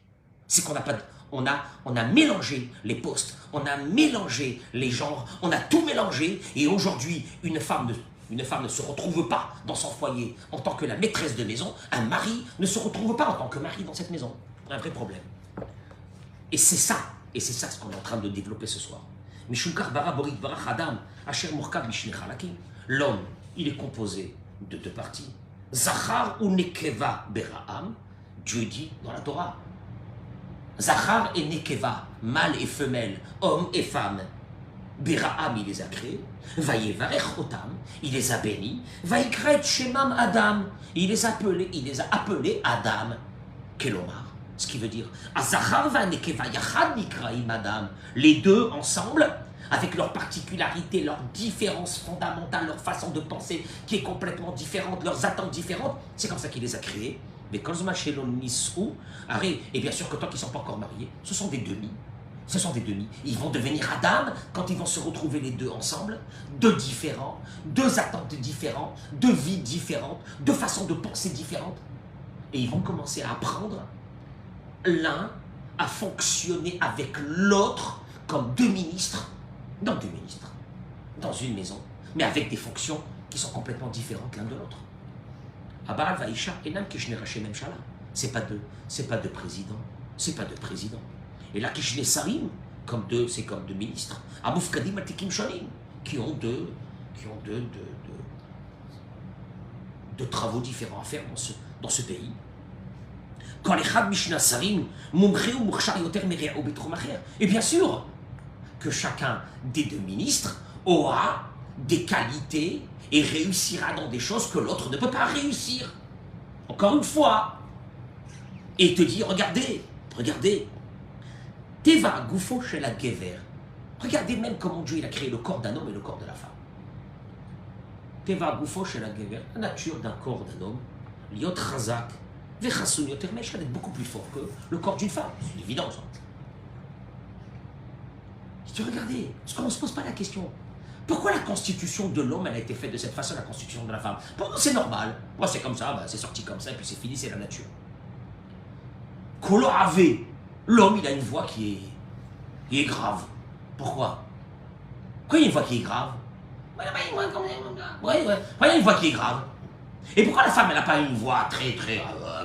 C'est qu'on n'a pas... On a mélangé les postes, on a mélangé les genres, on a tout mélangé, et aujourd'hui, une femme ne se retrouve pas dans son foyer en tant que la maîtresse de maison, un mari ne se retrouve pas en tant que mari dans cette maison. Un vrai problème. Et c'est ça ce qu'on est en train de développer ce soir. L'homme, il est composé de deux parties. Zachar ou Nekeva Beraam, Dieu dit dans la Torah. Zachar et Nekeva, mâle et femelle, homme et femme. Beraam, il les a créés. Vayevarech Otam, il les a bénis. Vaikret Shemam Adam, il les a appelés Adam. Kelomar, ce qui veut dire Azachar va Nekeva Yachad Nikraim Adam. Les deux ensemble, avec leurs particularités, leurs différences fondamentales, leur façon de penser qui est complètement différente, leurs attentes différentes, c'est comme ça qu'il les a créés. Mais quand et bien sûr que tant qu'ils ne sont pas encore mariés, ce sont des demi. Ce sont des demi. Ils vont devenir Adam quand ils vont se retrouver les deux ensemble, deux différents, deux attentes différentes, deux vies différentes, deux façons de penser différentes. Et ils vont commencer à apprendre l'un à fonctionner avec l'autre comme deux ministres, dans une maison, mais avec des fonctions qui sont complètement différentes l'un de l'autre. C'est pas deux présidents, c'est pas deux présidents. Et là, Kishne Sarim, c'est comme deux ministres, Amoufkadim Atikim Shalim, qui ont deux travaux différents à faire dans ce pays. Quand les Chad Mishna Sarim, et bien sûr que chacun des deux ministres aura des qualités et réussira dans des choses que l'autre ne peut pas réussir. Encore une fois. Et te dit, regardez, Regardez, Teva Goufo chez la Gever. Regardez même comment Dieu il a créé le corps d'un homme et le corps de la femme. Teva Goufo chez la Gever, la nature d'un corps d'un homme, Liot Razak, Vechasun Yoter Mesh, d'être beaucoup plus fort que le corps d'une femme. C'est une évidence. Tu regardez, parce qu'on ne se pose pas la question. Pourquoi la constitution de l'homme elle a été faite de cette façon, la constitution de la femme? Pour nous c'est normal. Moi c'est comme ça, c'est sorti comme ça, et puis c'est fini, c'est la nature. Kolo Ave, l'homme il a une voix qui est grave. Pourquoi? Pourquoi il y a une voix qui est grave? Ouais, il y a une voix qui est grave. Et pourquoi la femme elle n'a pas une voix très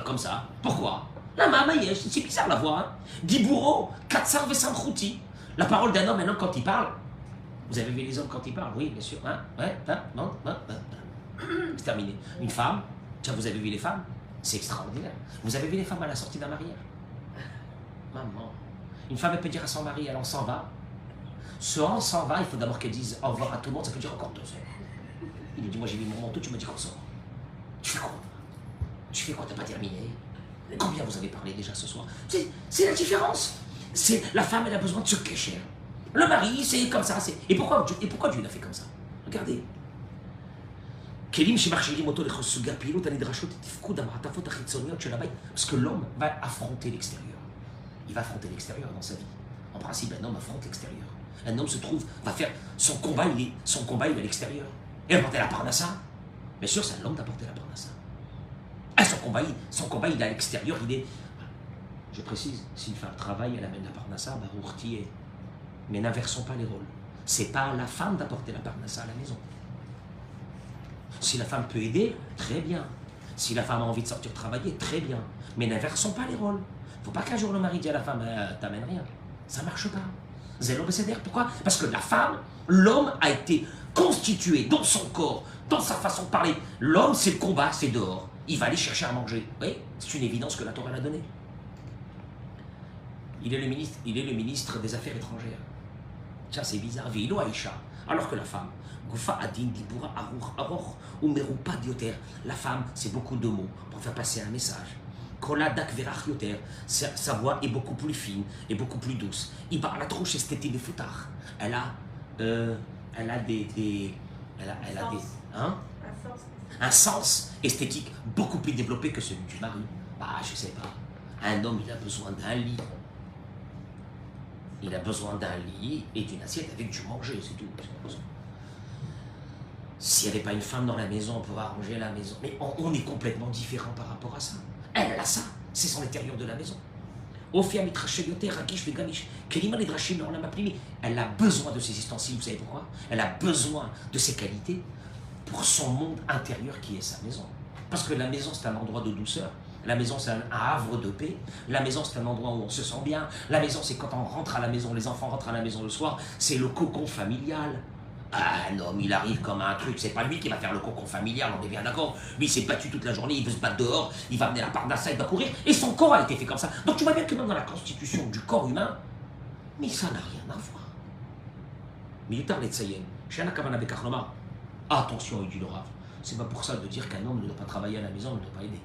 comme ça? Pourquoi? La maman, c'est bizarre la voix. Hein? Dibouro, Katsar Vesamchouti. La parole d'un homme, un homme quand il parle. Vous avez vu les hommes quand ils parlent? Oui, bien sûr. Hein? Ouais, non. C'est terminé. Une femme, tiens, vous avez vu les femmes? C'est extraordinaire. Vous avez vu les femmes à la sortie d'un mariage? Maman. Une femme, elle peut dire à son mari, elle en s'en va. Ce on s'en va, il faut d'abord qu'elle dise au revoir à tout le monde, ça peut dire encore 2 heures. Il lui dit, moi j'ai mis mon manteau, tu m'as dit qu'on sort. Tu fais quoi? Tu fais quoi? T'as pas terminé? Combien vous avez parlé déjà ce soir? C'est la différence. C'est la femme, elle a besoin de se cacher. Le mari, c'est comme ça. Et pourquoi Dieu l'a fait comme ça? Regardez. Parce que l'homme va affronter l'extérieur. Il va affronter l'extérieur dans sa vie. En principe, un homme affronte l'extérieur. Un homme va faire son combat, il est à l'extérieur. Et apporter la parnassa. Bien sûr, c'est à l'homme d'apporter la parnassa. Son combat, il est à l'extérieur, Je précise, si une femme travaille, elle amène la parnassa, mais n'inversons pas les rôles. C'est pas à la femme d'apporter la parnassa à la maison. Si la femme peut aider, très bien. Si la femme a envie de sortir travailler, très bien. Mais n'inversons pas les rôles. Faut pas qu'un jour le mari dise à la femme, t'amènes rien. Ça marche pas. Zélo Besséder. Pourquoi? Parce que la femme, l'homme a été constitué dans son corps, dans sa façon de parler. L'homme, c'est le combat, c'est dehors. Il va aller chercher à manger. Oui, c'est une évidence que la Torah l'a donnée. Il est le ministre des Affaires étrangères. Ça, c'est bizarre. Vilo Aïcha. Alors que la femme, Goufa Adin, Dibura, Aroch, ou Merupa Dioter. La femme, c'est beaucoup de mots pour faire passer un message. Kola Dak Verach Yoter. Sa voix est beaucoup plus fine et beaucoup plus douce. Il parle à trop chez Stéti de Foutard. Elle a un sens esthétique beaucoup plus développé que celui du mari. Bah, je sais pas. Un homme, il a besoin d'un lit. Il a besoin d'un lit et d'une assiette avec du manger, c'est tout. S'il n'y avait pas une femme dans la maison, on pourrait arranger la maison. Mais on est complètement différent par rapport à ça. Elle a ça, c'est son intérieur de la maison. Elle a besoin de ses ustensiles, vous savez pourquoi? Elle a besoin de ses qualités pour son monde intérieur qui est sa maison. Parce que la maison, c'est un endroit de douceur. La maison, c'est un havre de paix. La maison, c'est un endroit où on se sent bien. La maison, c'est quand on rentre à la maison, les enfants rentrent à la maison le soir, c'est le cocon familial. Ah non, il arrive comme un truc, c'est pas lui qui va faire le cocon familial, on est bien d'accord. Lui, il s'est battu toute la journée, il veut se battre dehors, il va amener la parnassa, il va courir, et son corps a été fait comme ça. Donc tu vois bien que même dans la constitution du corps humain, mais ça n'a rien à voir. Militar Letsayen, Shana Kavana Bekarnoma. Attention, il dit le Rav. C'est pas pour ça de dire qu'un homme ne doit pas travailler à la maison, ne doit pas aider.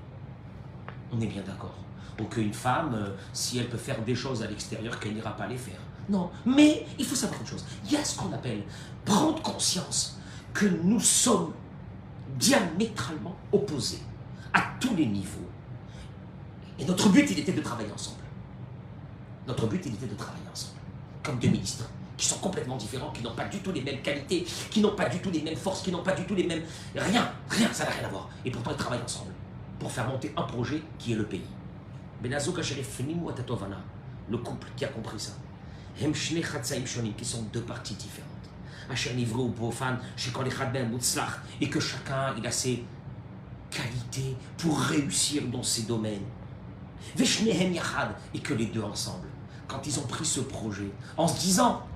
On est bien d'accord. Ou qu'une femme, si elle peut faire des choses à l'extérieur, qu'elle n'ira pas les faire. Non, mais il faut savoir une chose. Il y a ce qu'on appelle prendre conscience que nous sommes diamétralement opposés à tous les niveaux. Et notre but, il était de travailler ensemble. Notre but, il était de travailler ensemble. Comme 2 ministres qui sont complètement différents, qui n'ont pas du tout les mêmes qualités, qui n'ont pas du tout les mêmes forces, qui n'ont pas du tout les mêmes... Rien, ça n'a rien à voir. Et pourtant, ils travaillent ensemble pour faire monter un projet qui est le pays. Le couple qui a compris ça. Qui sont 2 parties différentes. Et que chacun il a ses qualités pour réussir dans ses domaines. Et que les 2 ensemble, quand ils ont pris ce projet, en se disant,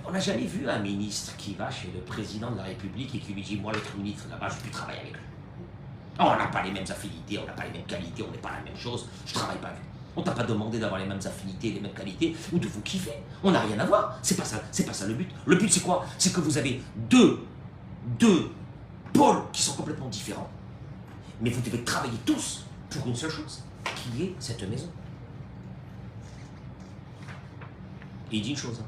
on n'a jamais vu un ministre qui va chez le président de la République et qui lui dit, moi l'autre ministre là-bas, je ne peux plus travailler avec lui. On n'a pas les mêmes affinités, on n'a pas les mêmes qualités, on n'est pas la même chose, je ne travaille pas avec lui. On t'a pas demandé d'avoir les mêmes affinités, les mêmes qualités, ou de vous kiffer. On n'a rien à voir. C'est pas ça le but. Le but c'est quoi? C'est que vous avez deux pôles qui sont complètement différents. Mais vous devez travailler tous pour une seule chose, qui est cette maison. Et il dit une chose, hein.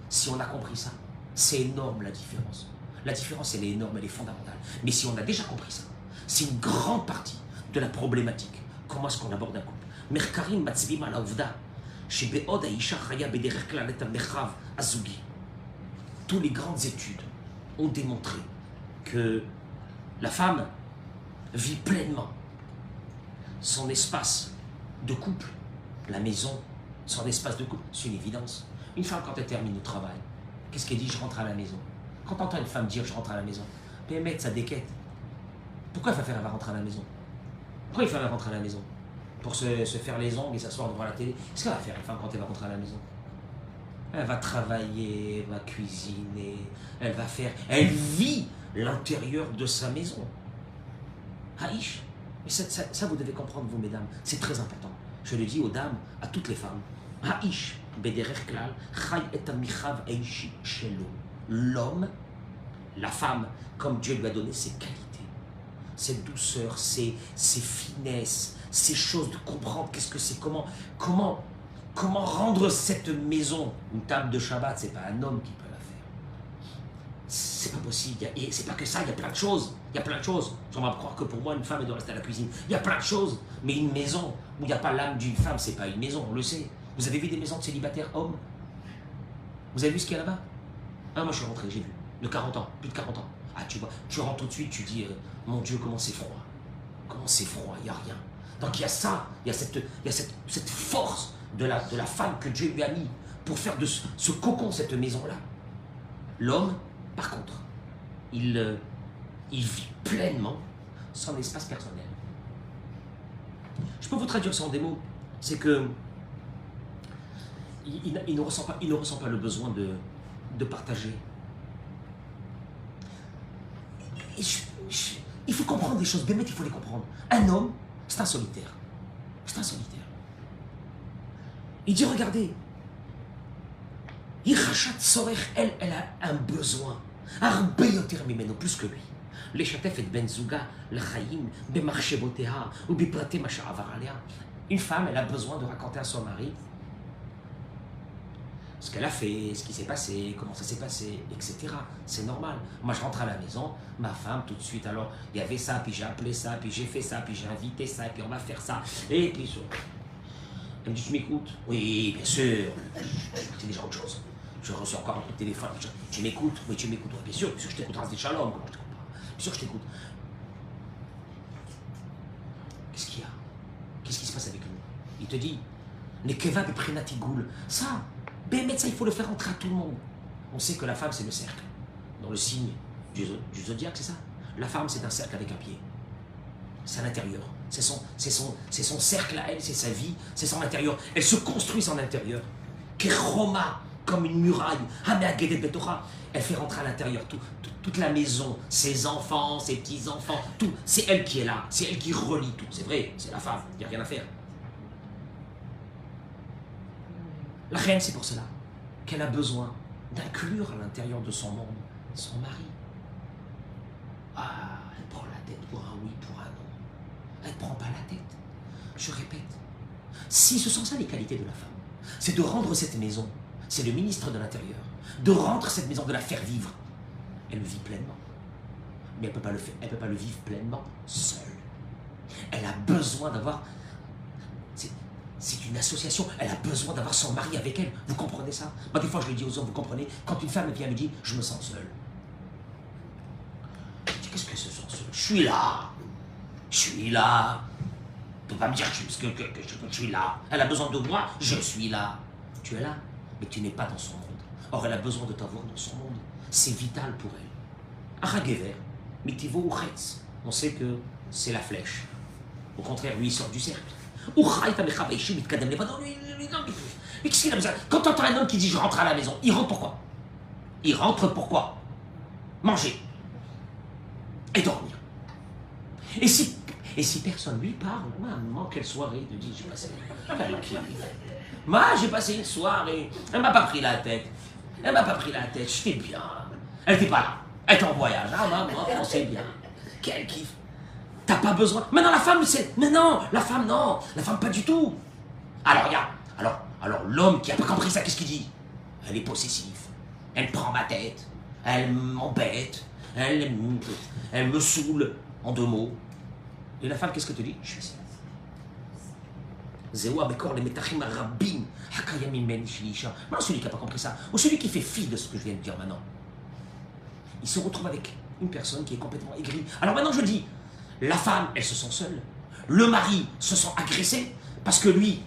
Si on a compris ça, c'est énorme la différence. La différence, elle est énorme, elle est fondamentale. Mais si on a déjà compris ça, c'est une grande partie de la problématique. Comment est-ce qu'on aborde un couple? Merkarim matzvim ala ovda, shebeod haisha chaya bederech klal et hamechav hazugi. Toutes les grandes études ont démontré que la femme vit pleinement son espace de couple, la maison, son espace de couple, c'est une évidence. Une femme, quand elle termine le travail, qu'est-ce qu'elle dit? Je rentre à la maison. Quand tu entends une femme dire je rentre à la maison, PMette, ça déquête. Pourquoi elle va rentrer à la maison? Pourquoi une femme va rentrer à la maison? Pour se faire les ongles et s'asseoir devant la télé? Qu'est-ce qu'elle va faire une femme quand elle va rentrer à la maison? Elle va travailler, elle va cuisiner, elle vit l'intérieur de sa maison. Haïch. Mais ça, vous devez comprendre, vous, mesdames, c'est très important. Je le dis aux dames, à toutes les femmes. Haïch, bederech klal, chay et amichav eishi shelo. L'homme, la femme, comme Dieu lui a donné ses qualités, cette douceur, ses finesses, ces choses de comprendre qu'est-ce que c'est, comment rendre cette maison, une table de Shabbat, c'est pas un homme qui peut la faire. C'est pas possible. Et c'est pas que ça, il y a plein de choses. Il y a plein de choses. On va croire que pour moi, une femme, elle doit rester à la cuisine. Il y a plein de choses. Mais une maison où il n'y a pas l'âme d'une femme, c'est pas une maison, on le sait. Vous avez vu des maisons de célibataires hommes? Vous avez vu ce qu'il y a là-bas? Ah, moi je suis rentré, j'ai vu. De 40 ans, plus de 40 ans. Ah, tu vois, tu rentres tout de suite, tu dis, mon Dieu, comment c'est froid. Comment c'est froid, il n'y a rien. Donc il y a ça, il y a cette force de la femme que Dieu lui a mis pour faire de ce cocon, cette maison-là. L'homme, par contre, il vit pleinement son espace personnel. Je peux vous traduire ça en des mots. C'est que il ne ressent pas le besoin de partager. Il faut comprendre des choses, Bémet, il faut les comprendre. Un homme, c'est un solitaire. C'est un solitaire. Il dit, regardez, Irachat Sorech, elle a un besoin. Arbe yoter mimeno, plus que lui. Les chatef et ben zouga, le chaim, bemarche botea, ou biprate macha avaralea. Une femme, elle a besoin de raconter à son mari ce qu'elle a fait, ce qui s'est passé, comment ça s'est passé, etc. C'est normal. Moi, je rentre à la maison, ma femme, tout de suite, alors, il y avait ça, puis j'ai appelé ça, puis j'ai fait ça, puis j'ai invité ça, et puis on va faire ça. Et puis, elle me dit, tu m'écoutes? Oui, bien sûr. C'est déjà autre chose. Je reçois encore un coup de téléphone. Tu m'écoutes? Oui, tu m'écoutes. Oui, bien sûr, je t'écoute. Des shalom, comment je t'écoute pas? Bien sûr que je t'écoute. Qu'est-ce qu'il y a? Qu'est-ce qui se passe avec nous? Il te dit, les kevab et prenatigoul. Ça, ça, il faut le faire entrer à tout le monde. On sait que la femme, c'est le cercle. Dans le signe du zodiaque, c'est ça. La femme, c'est un cercle avec un pied. C'est à l'intérieur. C'est son cercle à elle, c'est sa vie, c'est son intérieur. Elle se construit son intérieur. Keroma, comme une muraille. Elle fait rentrer à l'intérieur toute la maison, ses enfants, ses petits-enfants, tout. C'est elle qui est là, c'est elle qui relie tout. C'est vrai, c'est la femme, il n'y a rien à faire. La reine, c'est pour cela qu'elle a besoin d'inclure à l'intérieur de son monde son mari. Ah, elle prend la tête pour un oui, pour un non. Elle ne prend pas la tête. Je répète, si ce sont ça les qualités de la femme, c'est de rendre cette maison, c'est le ministre de l'Intérieur, de rendre cette maison, de la faire vivre. Elle le vit pleinement. Mais elle ne peut pas le faire, elle peut pas le vivre pleinement seule. Elle a besoin d'avoir... C'est une association, elle a besoin d'avoir son mari avec elle. Vous comprenez ça? Moi, des fois, je le dis aux hommes, vous comprenez? Quand une femme vient me dire, je me sens seule. Je dis, qu'est-ce que se sent seule? Je suis là. Je suis là. Tu ne peux pas me dire que je suis là. Elle a besoin de moi, je suis là. Tu es là, mais tu n'es pas dans son monde. Or, elle a besoin de t'avoir dans son monde. C'est vital pour elle. Aragever, mitivo ou chetz. On sait que c'est la flèche. Au contraire, lui, il sort du cercle. Mais qu'est-ce qu'il a besoin? Quand tu entends un homme qui dit je rentre à la maison, il rentre pourquoi? Il rentre pourquoi? Manger et dormir. Et si personne lui parle, maman, quelle soirée, il dit j'ai passé. Moi, j'ai passé une soirée, elle m'a pas pris la tête. Elle m'a pas pris la tête, j'étais bien. Elle était pas là, elle était en voyage. Ah maman, on sait bien. Quel kiff. T'as pas besoin. Maintenant la femme, c'est... Mais non, la femme, non. La femme, pas du tout. Alors, regarde. Alors l'homme qui a pas compris ça, qu'est-ce qu'il dit? Elle est possessive. Elle prend ma tête. Elle m'embête. Elle me saoule, en 2 mots. Et la femme, qu'est-ce que te dit? Je suis assis. Zewa Bekor les Metachim Rabin. Hakayamin Ben Shilisha. Non, celui qui n'a pas compris ça. Ou celui qui fait fi de ce que je viens de dire maintenant. Il se retrouve avec une personne qui est complètement aigrie. Alors maintenant, je dis, la femme, elle se sent seule. Le mari se sent agressé. Parce que lui,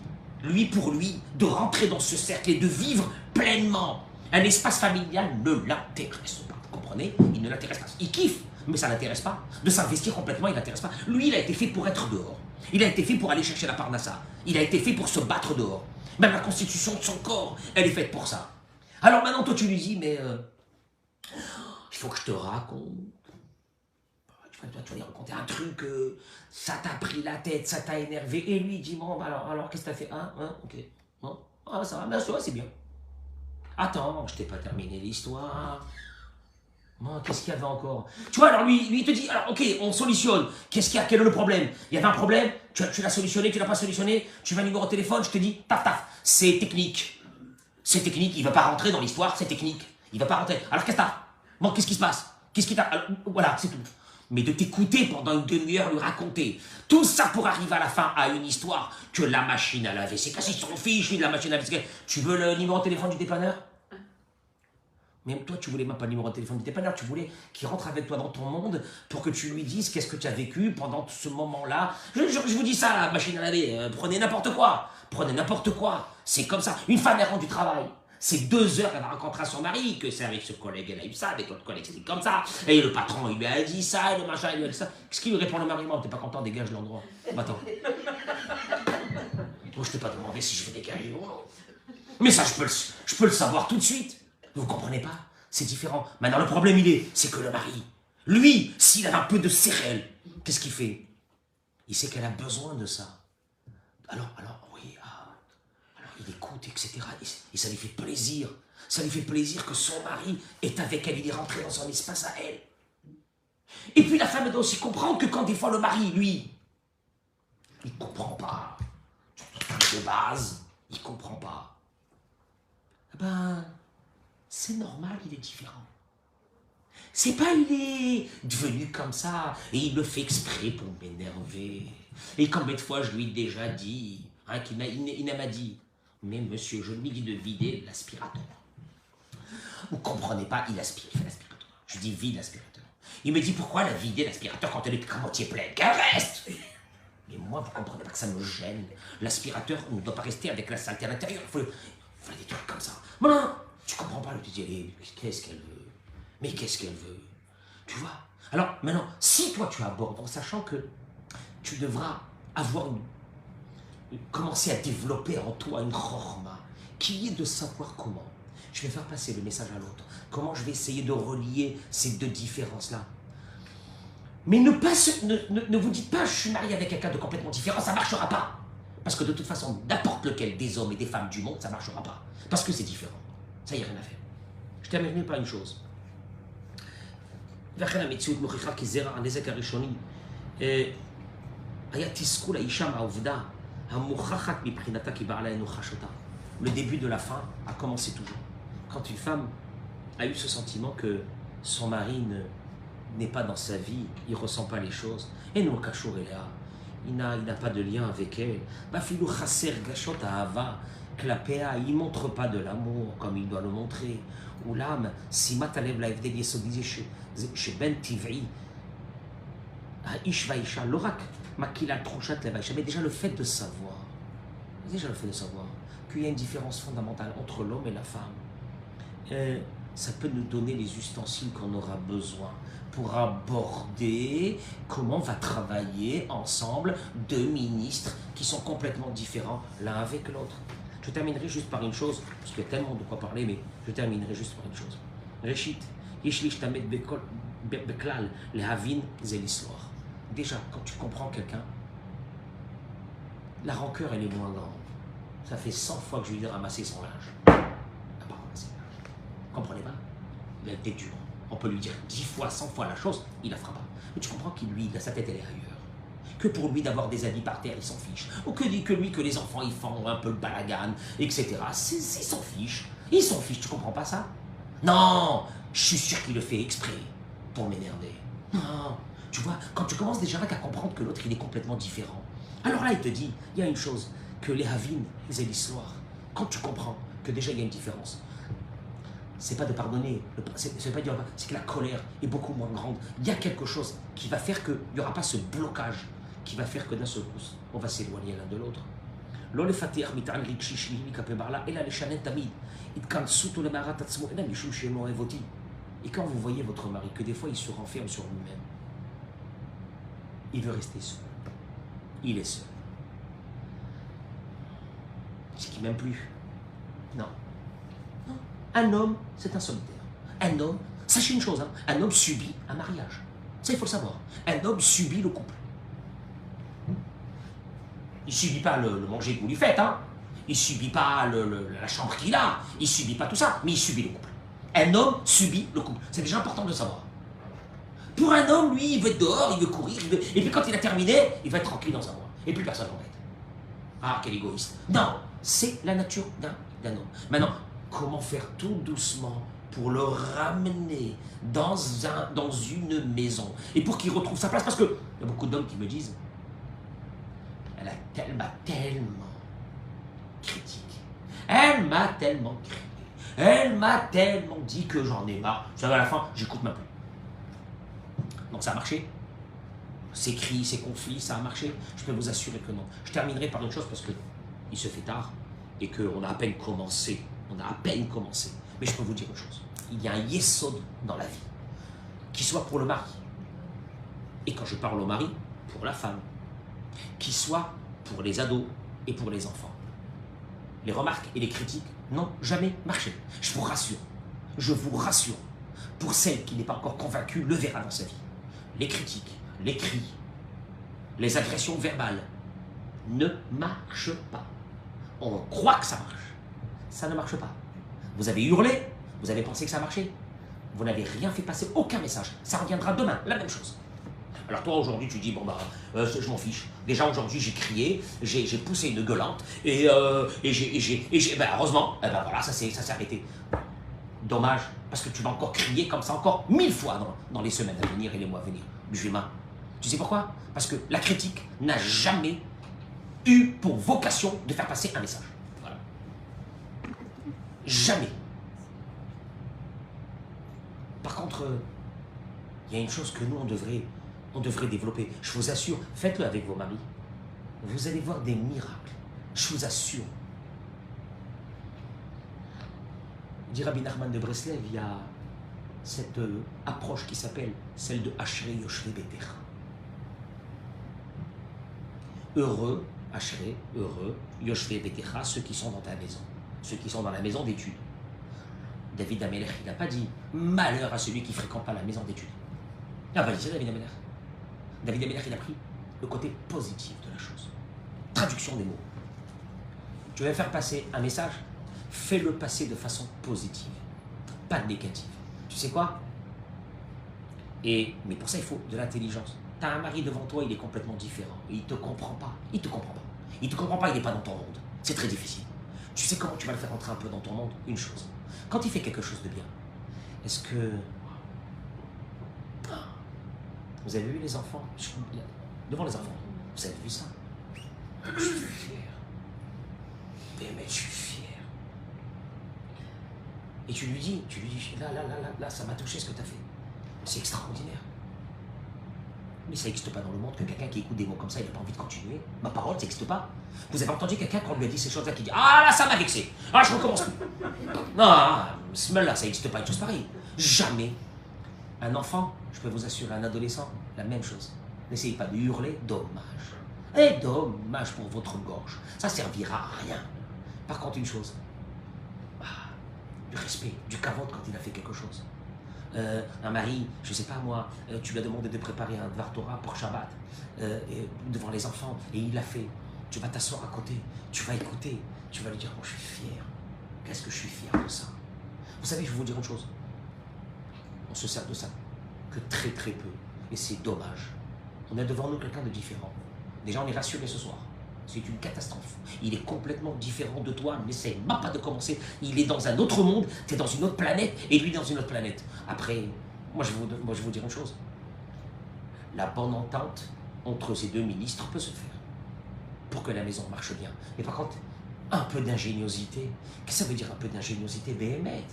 pour lui, de rentrer dans ce cercle et de vivre pleinement un espace familial ne l'intéresse pas. Vous comprenez? Il ne l'intéresse pas. Il kiffe, mais ça ne l'intéresse pas. De s'investir complètement, il ne l'intéresse pas. Lui, il a été fait pour être dehors. Il a été fait pour aller chercher la parnassa. Il a été fait pour se battre dehors. Même la constitution de son corps, elle est faite pour ça. Alors maintenant, toi, tu lui dis, mais il faut que je te raconte. Tu vas lui raconter un truc, ça t'a pris la tête, ça t'a énervé. Et lui, il dit, bon, alors qu'est-ce que t'as fait? Ok. Bon. Ah, ça va, mais ça va, c'est bien. Attends, je t'ai pas terminé l'histoire. Qu'est-ce qu'il y avait encore? Tu vois, alors lui, il te dit, alors ok, on solutionne. Qu'est-ce qu'il y a? Quel est le problème? Il y avait un problème, tu l'as solutionné, tu l'as pas solutionné, tu vas un numéro de téléphone, je te dis, taf, c'est technique. C'est technique, il va pas rentrer dans l'histoire, c'est technique. Il va pas rentrer. Alors qu'est-ce que t'as? Bon, qu'est-ce qui se passe? Qu'est-ce qui t'a... Voilà, c'est tout. Mais de t'écouter pendant une demi-heure, lui raconter tout ça pour arriver à la fin à une histoire que la machine à laver, c'est quasi son fiche, lui, de la machine à laver. Tu veux le numéro de téléphone du dépanneur? Même toi, tu voulais même pas le numéro de téléphone du dépanneur, tu voulais qu'il rentre avec toi dans ton monde pour que tu lui dises qu'est-ce que tu as vécu pendant ce moment-là. Je vous dis ça, la machine à laver, prenez n'importe quoi. Prenez n'importe quoi. C'est comme ça. Une femme, elle rentre du travail. C'est 2 heures qu'elle va rencontrer son mari, que c'est avec ce collègue, elle a eu ça, avec l'autre collègue, c'était comme ça. Et le patron, il lui a dit ça, et le machin, il lui a dit ça. Qu'est-ce qu'il lui répond le mari? Moi, t'es pas content, dégage l'endroit. Attends. Moi, je t'ai pas demandé si je vais dégager ou non. Mais ça, je peux le savoir tout de suite. Vous comprenez pas? C'est différent. Maintenant, le problème, c'est que le mari, lui, s'il a un peu de céréales, qu'est-ce qu'il fait? Il sait qu'elle a besoin de ça. Alors, oui, alors il écoute, etc. Et ça lui fait plaisir. Ça lui fait plaisir que son mari est avec elle, il est rentré dans son espace à elle. Et puis la femme doit aussi comprendre que quand des fois le mari, lui, il comprend pas. De base, il comprend pas. Ben, c'est normal, il est différent. C'est pas il est devenu comme ça et il le fait exprès pour m'énerver. Et combien de fois je lui ai déjà dit, il m'a dit, mais monsieur, je lui dis de vider l'aspirateur. Vous comprenez pas, il aspire, il fait l'aspirateur. Je dis vide l'aspirateur. Il me dit pourquoi la vider l'aspirateur quand elle est à moitié pleine? Qu'elle reste! Mais moi, vous comprenez pas que ça me gêne. L'aspirateur ne doit pas rester avec la saleté à l'intérieur. Il faut des trucs comme ça. Non, tu comprends pas, tu dis, qu'est-ce qu'elle veut? Mais qu'est-ce qu'elle veut? Tu vois? Alors, maintenant, si toi tu abordes en sachant que tu devras commencer à développer en toi une chorma, qui est de savoir comment je vais faire passer le message à l'autre, comment je vais essayer de relier ces 2 différences-là. Mais ne vous dites pas, je suis marié avec quelqu'un de complètement différent, ça ne marchera pas. Parce que de toute façon, n'importe lequel des hommes et des femmes du monde, ça ne marchera pas. Parce que c'est différent. Ça, il n'y a rien à faire. Je termine par une chose. Le début de la fin a commencé toujours. Quand une femme a eu ce sentiment que son mari n'est pas dans sa vie, il ne ressent pas les choses, et non, Kachour est là, il n'a pas de lien avec elle, il ne montre pas de l'amour comme il doit le montrer. Ou l'âme, si matalev la FD yesodisé chez Ben Tivri, Ish Vaisha, l'orak, Makila Trochat la Vaisha, mais déjà le fait de savoir qu'il y a une différence fondamentale entre l'homme et la femme, ça peut nous donner les ustensiles qu'on aura besoin pour aborder comment on va travailler ensemble 2 ministres qui sont complètement différents l'un avec l'autre. Je terminerai juste par une chose, parce qu'il y a tellement de quoi parler, mais je terminerai juste par une chose. Réchit, Yeshlish Tamet Beklal, le Havin Zelisloir. Déjà, quand tu comprends quelqu'un, la rancœur, elle est moins grande. Ça fait 100 fois que je lui ai ramassé son linge. Elle n'a pas ramassé le linge. Vous comprenez pas? Il a été dur. On peut lui dire 10 fois, 100 fois la chose, il la fera pas. Mais tu comprends qu'il lui, sa tête, elle est ailleurs. Que pour lui d'avoir des habits par terre, il s'en fiche. Ou que lui, que les enfants, ils font un peu le balagan, etc. Il s'en fiche. Il s'en fiche, tu comprends pas ça? Non, je suis sûr qu'il le fait exprès pour m'énerver. Non, tu vois, quand tu commences déjà à comprendre que l'autre il est complètement différent, alors là il te dit, il y a une chose, que les Havin, c'est l'histoire. Quand tu comprends que déjà il y a une différence, c'est pas de pardonner, c'est pas dire, c'est que la colère est beaucoup moins grande. Il y a quelque chose qui va faire qu'il n'y aura pas ce blocage, qui va faire que d'un seul coup, on va s'éloigner l'un de l'autre. לא לפתח מטען רגשי שלילי כלפי בעלה, אלא לשנן תמיד. התכנסות למערת עצמו, אינה משום שאינו אוהב אותי. Et quand vous voyez votre mari, que des fois il se renferme sur lui-même, il veut rester seul. Il est seul. C'est qu'il m'aime plus. Non. Non. Un homme, c'est un solitaire. Un homme, sachez une chose, hein, un homme subit un mariage. Ça, il faut le savoir. Un homme subit le couple. Il ne subit pas le manger que vous lui faites, hein. Il ne subit pas la chambre qu'il a, il ne subit pas tout ça, mais il subit le couple. Un homme subit le couple. C'est déjà important de le savoir. Pour un homme, lui, il veut être dehors, il veut courir, et puis quand il a terminé, il va être tranquille dans un mois. Et plus personne l'embête. Ah, quel égoïste. Non, c'est la nature d'un homme. Maintenant, comment faire tout doucement pour le ramener dans une maison et pour qu'il retrouve sa place? Parce qu'il y a beaucoup d'hommes qui me disent, elle m'a tellement critique, elle m'a tellement crié, elle m'a tellement dit que j'en ai marre. Ça va, à la fin, j'écoute même plus. Donc ça a marché. Ces cris, ces conflits, ça a marché. Je peux vous assurer que non. Je terminerai par une chose parce que il se fait tard et qu'on a à peine commencé. On a à peine commencé. Mais je peux vous dire une chose. Il y a un yesod dans la vie, qui soit pour le mari, et quand je parle au mari, pour la femme, qui soit pour les ados et pour les enfants. Les remarques et les critiques n'ont jamais marché. Je vous rassure. Je vous rassure. Pour celle qui n'est pas encore convaincue, le verra dans sa vie. Les critiques, les cris, les agressions verbales ne marchent pas. On croit que ça marche. Ça ne marche pas. Vous avez hurlé, vous avez pensé que ça marchait. Vous n'avez rien fait passer, aucun message. Ça reviendra demain, la même chose. Alors toi aujourd'hui tu dis bon bah je m'en fiche. Déjà aujourd'hui j'ai crié, j'ai poussé une gueulante et ben, heureusement voilà ça s'est arrêté. Dommage parce que tu vas encore crier comme ça encore 1000 fois dans les semaines à venir et les mois à venir. Musulman. Tu sais pourquoi? Parce que la critique n'a jamais eu pour vocation de faire passer un message. Voilà. Jamais. Par contre, il y a une chose que nous on devrait développer. Je vous assure, faites-le avec vos maris. Vous allez voir des miracles. Je vous assure. Dit Rabbi Nachman de Breslev, il y a cette approche qui s'appelle celle de Ashrei Yoshvei Betecha. Heureux, Ashrei, heureux, Yoshvei Betecha, ceux qui sont dans ta maison, ceux qui sont dans la maison d'études. David Amelech, il n'a pas dit malheur à celui qui ne fréquente pas la maison d'études. Ah ben, c'est David Amelech. David Amelech, il a pris le côté positif de la chose. Traduction des mots. Tu veux faire passer un message, fais-le passer de façon positive, pas négative. Tu sais quoi? Mais pour ça, il faut de l'intelligence. Tu as un mari devant toi, il est complètement différent. Et il ne te comprend pas. Il ne te comprend pas. Il ne te comprend pas, il n'est pas dans ton monde. C'est très difficile. Tu sais comment tu vas le faire entrer un peu dans ton monde? Une chose. Quand il fait quelque chose de bien, est-ce que... Vous avez vu les enfants? Devant les enfants, vous avez vu ça? Je suis fier. Mais je suis fier. Et tu lui dis, là, ça m'a touché ce que tu as fait. C'est extraordinaire. Mais ça n'existe pas dans le monde que quelqu'un qui écoute des mots comme ça, il n'a pas envie de continuer. Ma parole, ça n'existe pas. Vous avez entendu quelqu'un quand on lui a dit ces choses-là qui dit ah là, ça m'a vexé. Ah, je recommence plus. Non, ce là ça n'existe pas une chose pareille. Jamais. Un enfant, je peux vous assurer, un adolescent, la même chose. N'essayez pas de hurler, dommage. Et dommage pour votre gorge. Ça servira à rien. Par contre, une chose. Du respect, du kavod quand il a fait quelque chose. Un mari, je sais pas moi, tu lui as demandé de préparer un Dvar Torah pour Shabbat devant les enfants et il l'a fait. Tu vas t'asseoir à côté, tu vas écouter, tu vas lui dire oh, je suis fier. Qu'est-ce que je suis fier de ça? Vous savez, je vais vous dire une chose. On se sert de ça que très très peu et c'est dommage. On a devant nous quelqu'un de différent. Déjà on est rassuré ce soir. C'est une catastrophe. Il est complètement différent de toi. N'essaye même pas de commencer. Il est dans un autre monde, tu es dans une autre planète, et lui dans une autre planète. Après, moi je vais vous dire une chose. La bonne entente entre ces deux ministres peut se faire pour que la maison marche bien. Mais par contre, un peu d'ingéniosité. Qu'est-ce que ça veut dire un peu d'ingéniosité? Béhémeth.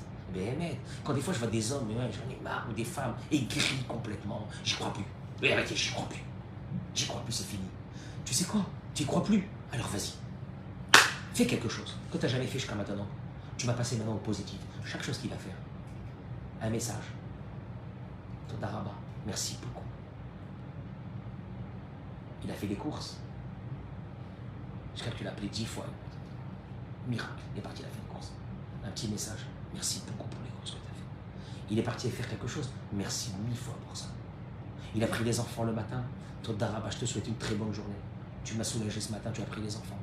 Quand des fois je vois des hommes, ouais, j'en ai marre, ou des femmes, aigris complètement, j'y crois plus. Mais arrêtez, j'y crois plus. J'y crois plus, c'est fini. Tu sais quoi? Tu y crois plus? Alors vas-y. Fais quelque chose que tu n'as jamais fait jusqu'à maintenant. Tu vas passer maintenant au positif. Chaque chose qu'il va faire. Un message. Todaraba, merci beaucoup. Il a fait des courses. Jusqu'à ce que tu l'as appelé 10 fois. Miracle, il est parti, il a fait des courses. Un petit message. Merci beaucoup pour les courses que tu as fait. Il est parti faire quelque chose. Merci 1000 fois pour ça. Il a pris les enfants le matin. Todaraba, je te souhaite une très bonne journée. Tu m'as soulagé ce matin, tu as pris les enfants.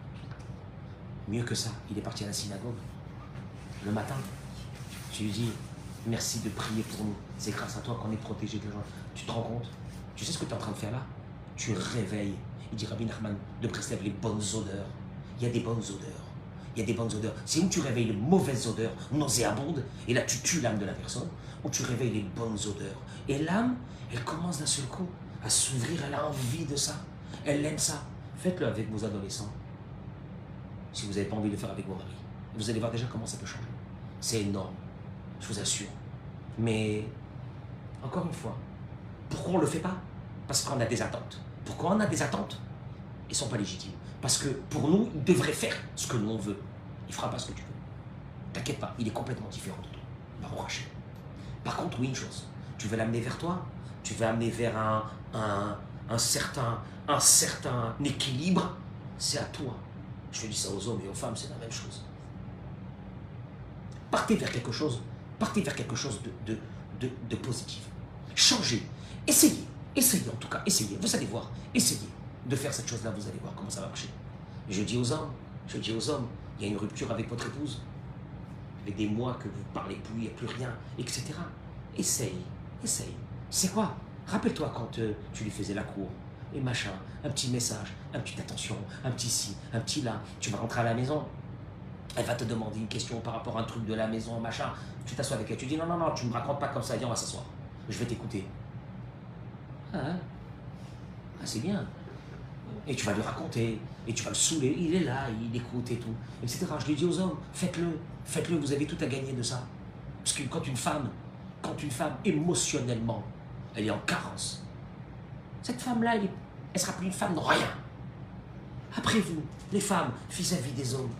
Mieux que ça, il est parti à la synagogue. Le matin, tu lui dis merci de prier pour nous. C'est grâce à toi qu'on est protégé des gens. Tu te rends compte? Tu sais ce que tu es en train de faire là? Tu réveilles. Il dit Rabbi Nachman de Breslev les bonnes odeurs. Il y a des bonnes odeurs. Il y a des bonnes odeurs. C'est où tu réveilles les mauvaises odeurs, nauséabondes, et là tu tues l'âme de la personne, ou tu réveilles les bonnes odeurs. Et l'âme, elle commence d'un seul coup à s'ouvrir, elle a envie de ça. Elle aime ça. Faites-le avec vos adolescents. Si vous n'avez pas envie de le faire avec vos maris. Vous allez voir déjà comment ça peut changer. C'est énorme, je vous assure. Mais, encore une fois, pourquoi on ne le fait pas? Parce qu'on a des attentes. Pourquoi on a des attentes? Elles ne sont pas légitimes. Parce que pour nous, il devrait faire ce que nous on veut. Il ne fera pas ce que tu veux. T'inquiète pas, il est complètement différent de toi. Baruch Hashem. Par contre, oui, une chose. Tu veux l'amener vers toi? Tu veux l'amener vers un certain équilibre? C'est à toi. Je te dis ça aux hommes et aux femmes, c'est la même chose. Partez vers quelque chose de positif. Changez. Essayez en tout cas, essayez. Vous allez voir, essayez de faire cette chose-là, vous allez voir comment ça va marcher. Je dis aux hommes, il y a une rupture avec votre épouse, avec des mois que vous ne parlez plus, il n'y a plus rien, etc. Essaye. C'est quoi? Rappelle-toi quand tu lui faisais la cour, et machin, un petit message, un petit attention, un petit ci, un petit là. Tu vas rentrer à la maison, elle va te demander une question par rapport à un truc de la maison, machin. Tu t'assois avec elle, tu dis non, tu ne me racontes pas comme ça, viens, on va s'asseoir. Je vais t'écouter. C'est bien. Et tu vas lui raconter, et tu vas le saouler, il est là, il écoute et tout, etc. Je lui dis aux hommes, faites-le, vous avez tout à gagner de ça. Parce que quand une femme émotionnellement, elle est en carence, cette femme-là, elle sera plus une femme de rien. Après vous, les femmes, vis-à-vis des hommes,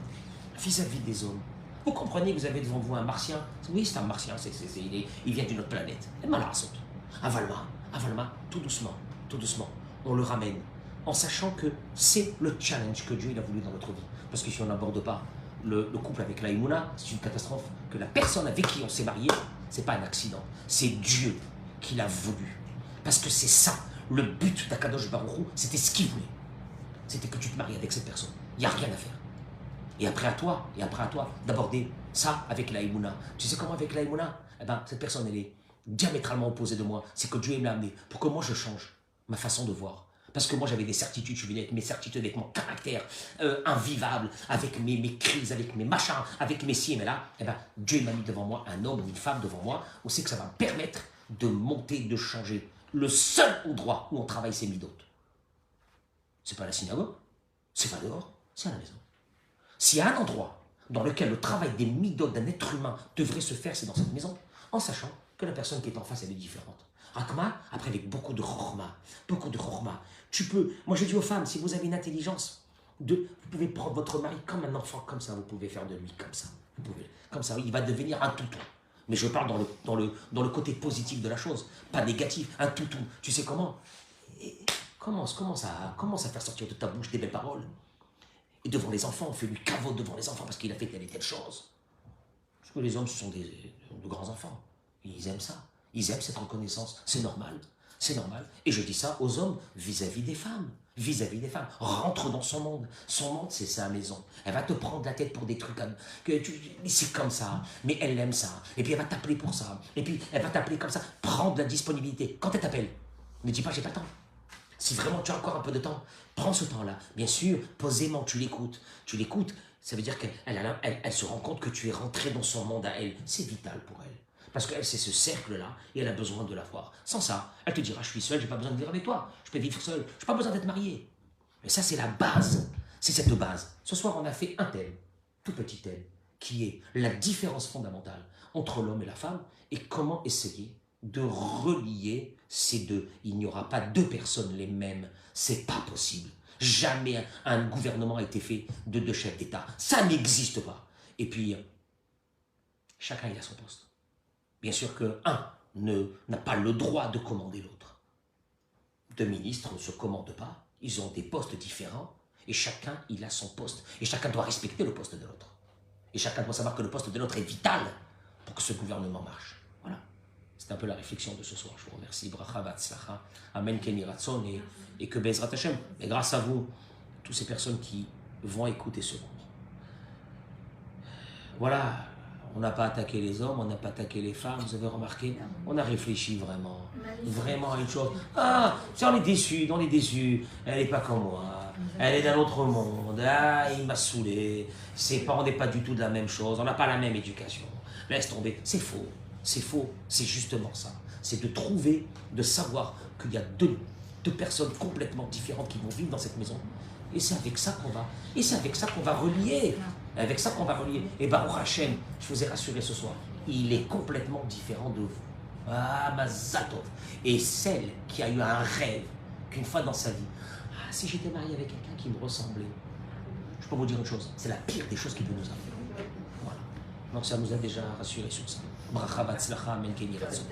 vous comprenez que vous avez devant vous un martien? Oui, c'est un martien, il vient d'une autre planète. Et malheur, Avalma, tout doucement, on le ramène, en sachant que c'est le challenge que Dieu il a voulu dans notre vie. Parce que si on n'aborde pas le couple avec la Emouna, c'est une catastrophe. Que la personne avec qui on s'est marié, c'est pas un accident, c'est Dieu qui l'a voulu. Parce que c'est ça, le but d'Akadosh Baruch Hu, c'était ce qu'il voulait. C'était que tu te maries avec cette personne. Il n'y a rien à faire. Et après à toi d'aborder ça avec la Emouna. Tu sais comment avec la Emouna? Cette personne, elle est diamétralement opposée de moi. C'est que Dieu me l'a amené pour que moi je change ma façon de voir. Parce que moi j'avais des certitudes, je venais avec mes certitudes, avec mon caractère invivable, avec mes crises, avec mes machins, avec mes ci et mes là. Dieu m'a mis devant moi un homme ou une femme devant moi, où c'est que ça va me permettre de monter, de changer. Le seul endroit où on travaille ses midotes, c'est pas la synagogue, c'est pas dehors, c'est à la maison. S'il y a un endroit dans lequel le travail des midotes d'un être humain devrait se faire, c'est dans cette maison, en sachant que la personne qui est en face, elle est différente. Rakma, après avec beaucoup de chorma. Tu peux, moi je dis aux femmes, si vous avez une intelligence, vous pouvez prendre votre mari comme un enfant, comme ça, vous pouvez faire de lui comme ça. Vous pouvez, comme ça, il va devenir un toutou. Mais je parle dans le côté positif de la chose, pas négatif, un toutou. Tu sais comment? Commence à faire sortir de ta bouche des belles paroles. Et devant les enfants, on fait lui cavote devant les enfants parce qu'il a fait telle et telle chose. Parce que les hommes, ce sont de grands enfants. Ils aiment ça. Ils aiment cette reconnaissance. C'est normal. Et je dis ça aux hommes vis-à-vis des femmes. Rentre dans son monde. Son monde, c'est sa maison. Elle va te prendre la tête pour des trucs c'est comme ça. Mais elle aime ça. Et puis elle va t'appeler pour ça. Et puis elle va t'appeler comme ça. Prends de la disponibilité. Quand elle t'appelle, ne dis pas j'ai pas le temps. Si vraiment tu as encore un peu de temps, prends ce temps-là. Bien sûr, posément, tu l'écoutes. Tu l'écoutes, ça veut dire qu'elle se rend compte que tu es rentré dans son monde à elle. C'est vital pour elle. Parce qu'elle, c'est ce cercle-là et elle a besoin de l'avoir. Sans ça, elle te dira, je suis seule, je n'ai pas besoin de vivre avec toi. Je peux vivre seule, je n'ai pas besoin d'être mariée. Mais ça, c'est la base. C'est cette base. Ce soir, on a fait un thème, tout petit thème, qui est la différence fondamentale entre l'homme et la femme et comment essayer de relier ces deux. Il n'y aura pas deux personnes les mêmes. C'est pas possible. Jamais un gouvernement a été fait de deux chefs d'État. Ça n'existe pas. Et puis, chacun il a son poste. Bien sûr que un n'a pas le droit de commander l'autre. Deux ministres ne se commandent pas. Ils ont des postes différents. Et chacun il a son poste. Et chacun doit respecter le poste de l'autre. Et chacun doit savoir que le poste de l'autre est vital pour que ce gouvernement marche. Voilà. C'est un peu la réflexion de ce soir. Je vous remercie. Bracha v'atzlacha. Amen ken yirah ratzon. Et que Bezrat Hashem. Et grâce à vous, toutes ces personnes qui vont écouter ce cours. Voilà. On n'a pas attaqué les hommes, on n'a pas attaqué les femmes. Vous avez remarqué? On a réfléchi vraiment. Vraiment à une chose. Ah, on est déçus, on est déçus. Elle n'est pas comme moi. Elle est d'un autre monde. Ah, il m'a saoulé. On n'est pas du tout de la même chose. On n'a pas la même éducation. Laisse tomber. C'est faux. C'est faux. C'est justement ça. C'est de trouver, de savoir qu'il y a deux personnes complètement différentes qui vont vivre dans cette maison. Et c'est avec ça qu'on va relier. Avec ça qu'on va relier. Et Baruch Hashem, je vous ai rassuré ce soir, il est complètement différent de vous. Ah, Mazal Tov. Et celle qui a eu un rêve, qu'une fois dans sa vie, ah, si j'étais marié avec quelqu'un qui me ressemblait, je peux vous dire une chose, c'est la pire des choses qui peut nous arriver. Voilà. Donc ça nous a déjà rassuré sur ça. Bracha v'atzlacha, amen ken yirah ratzon.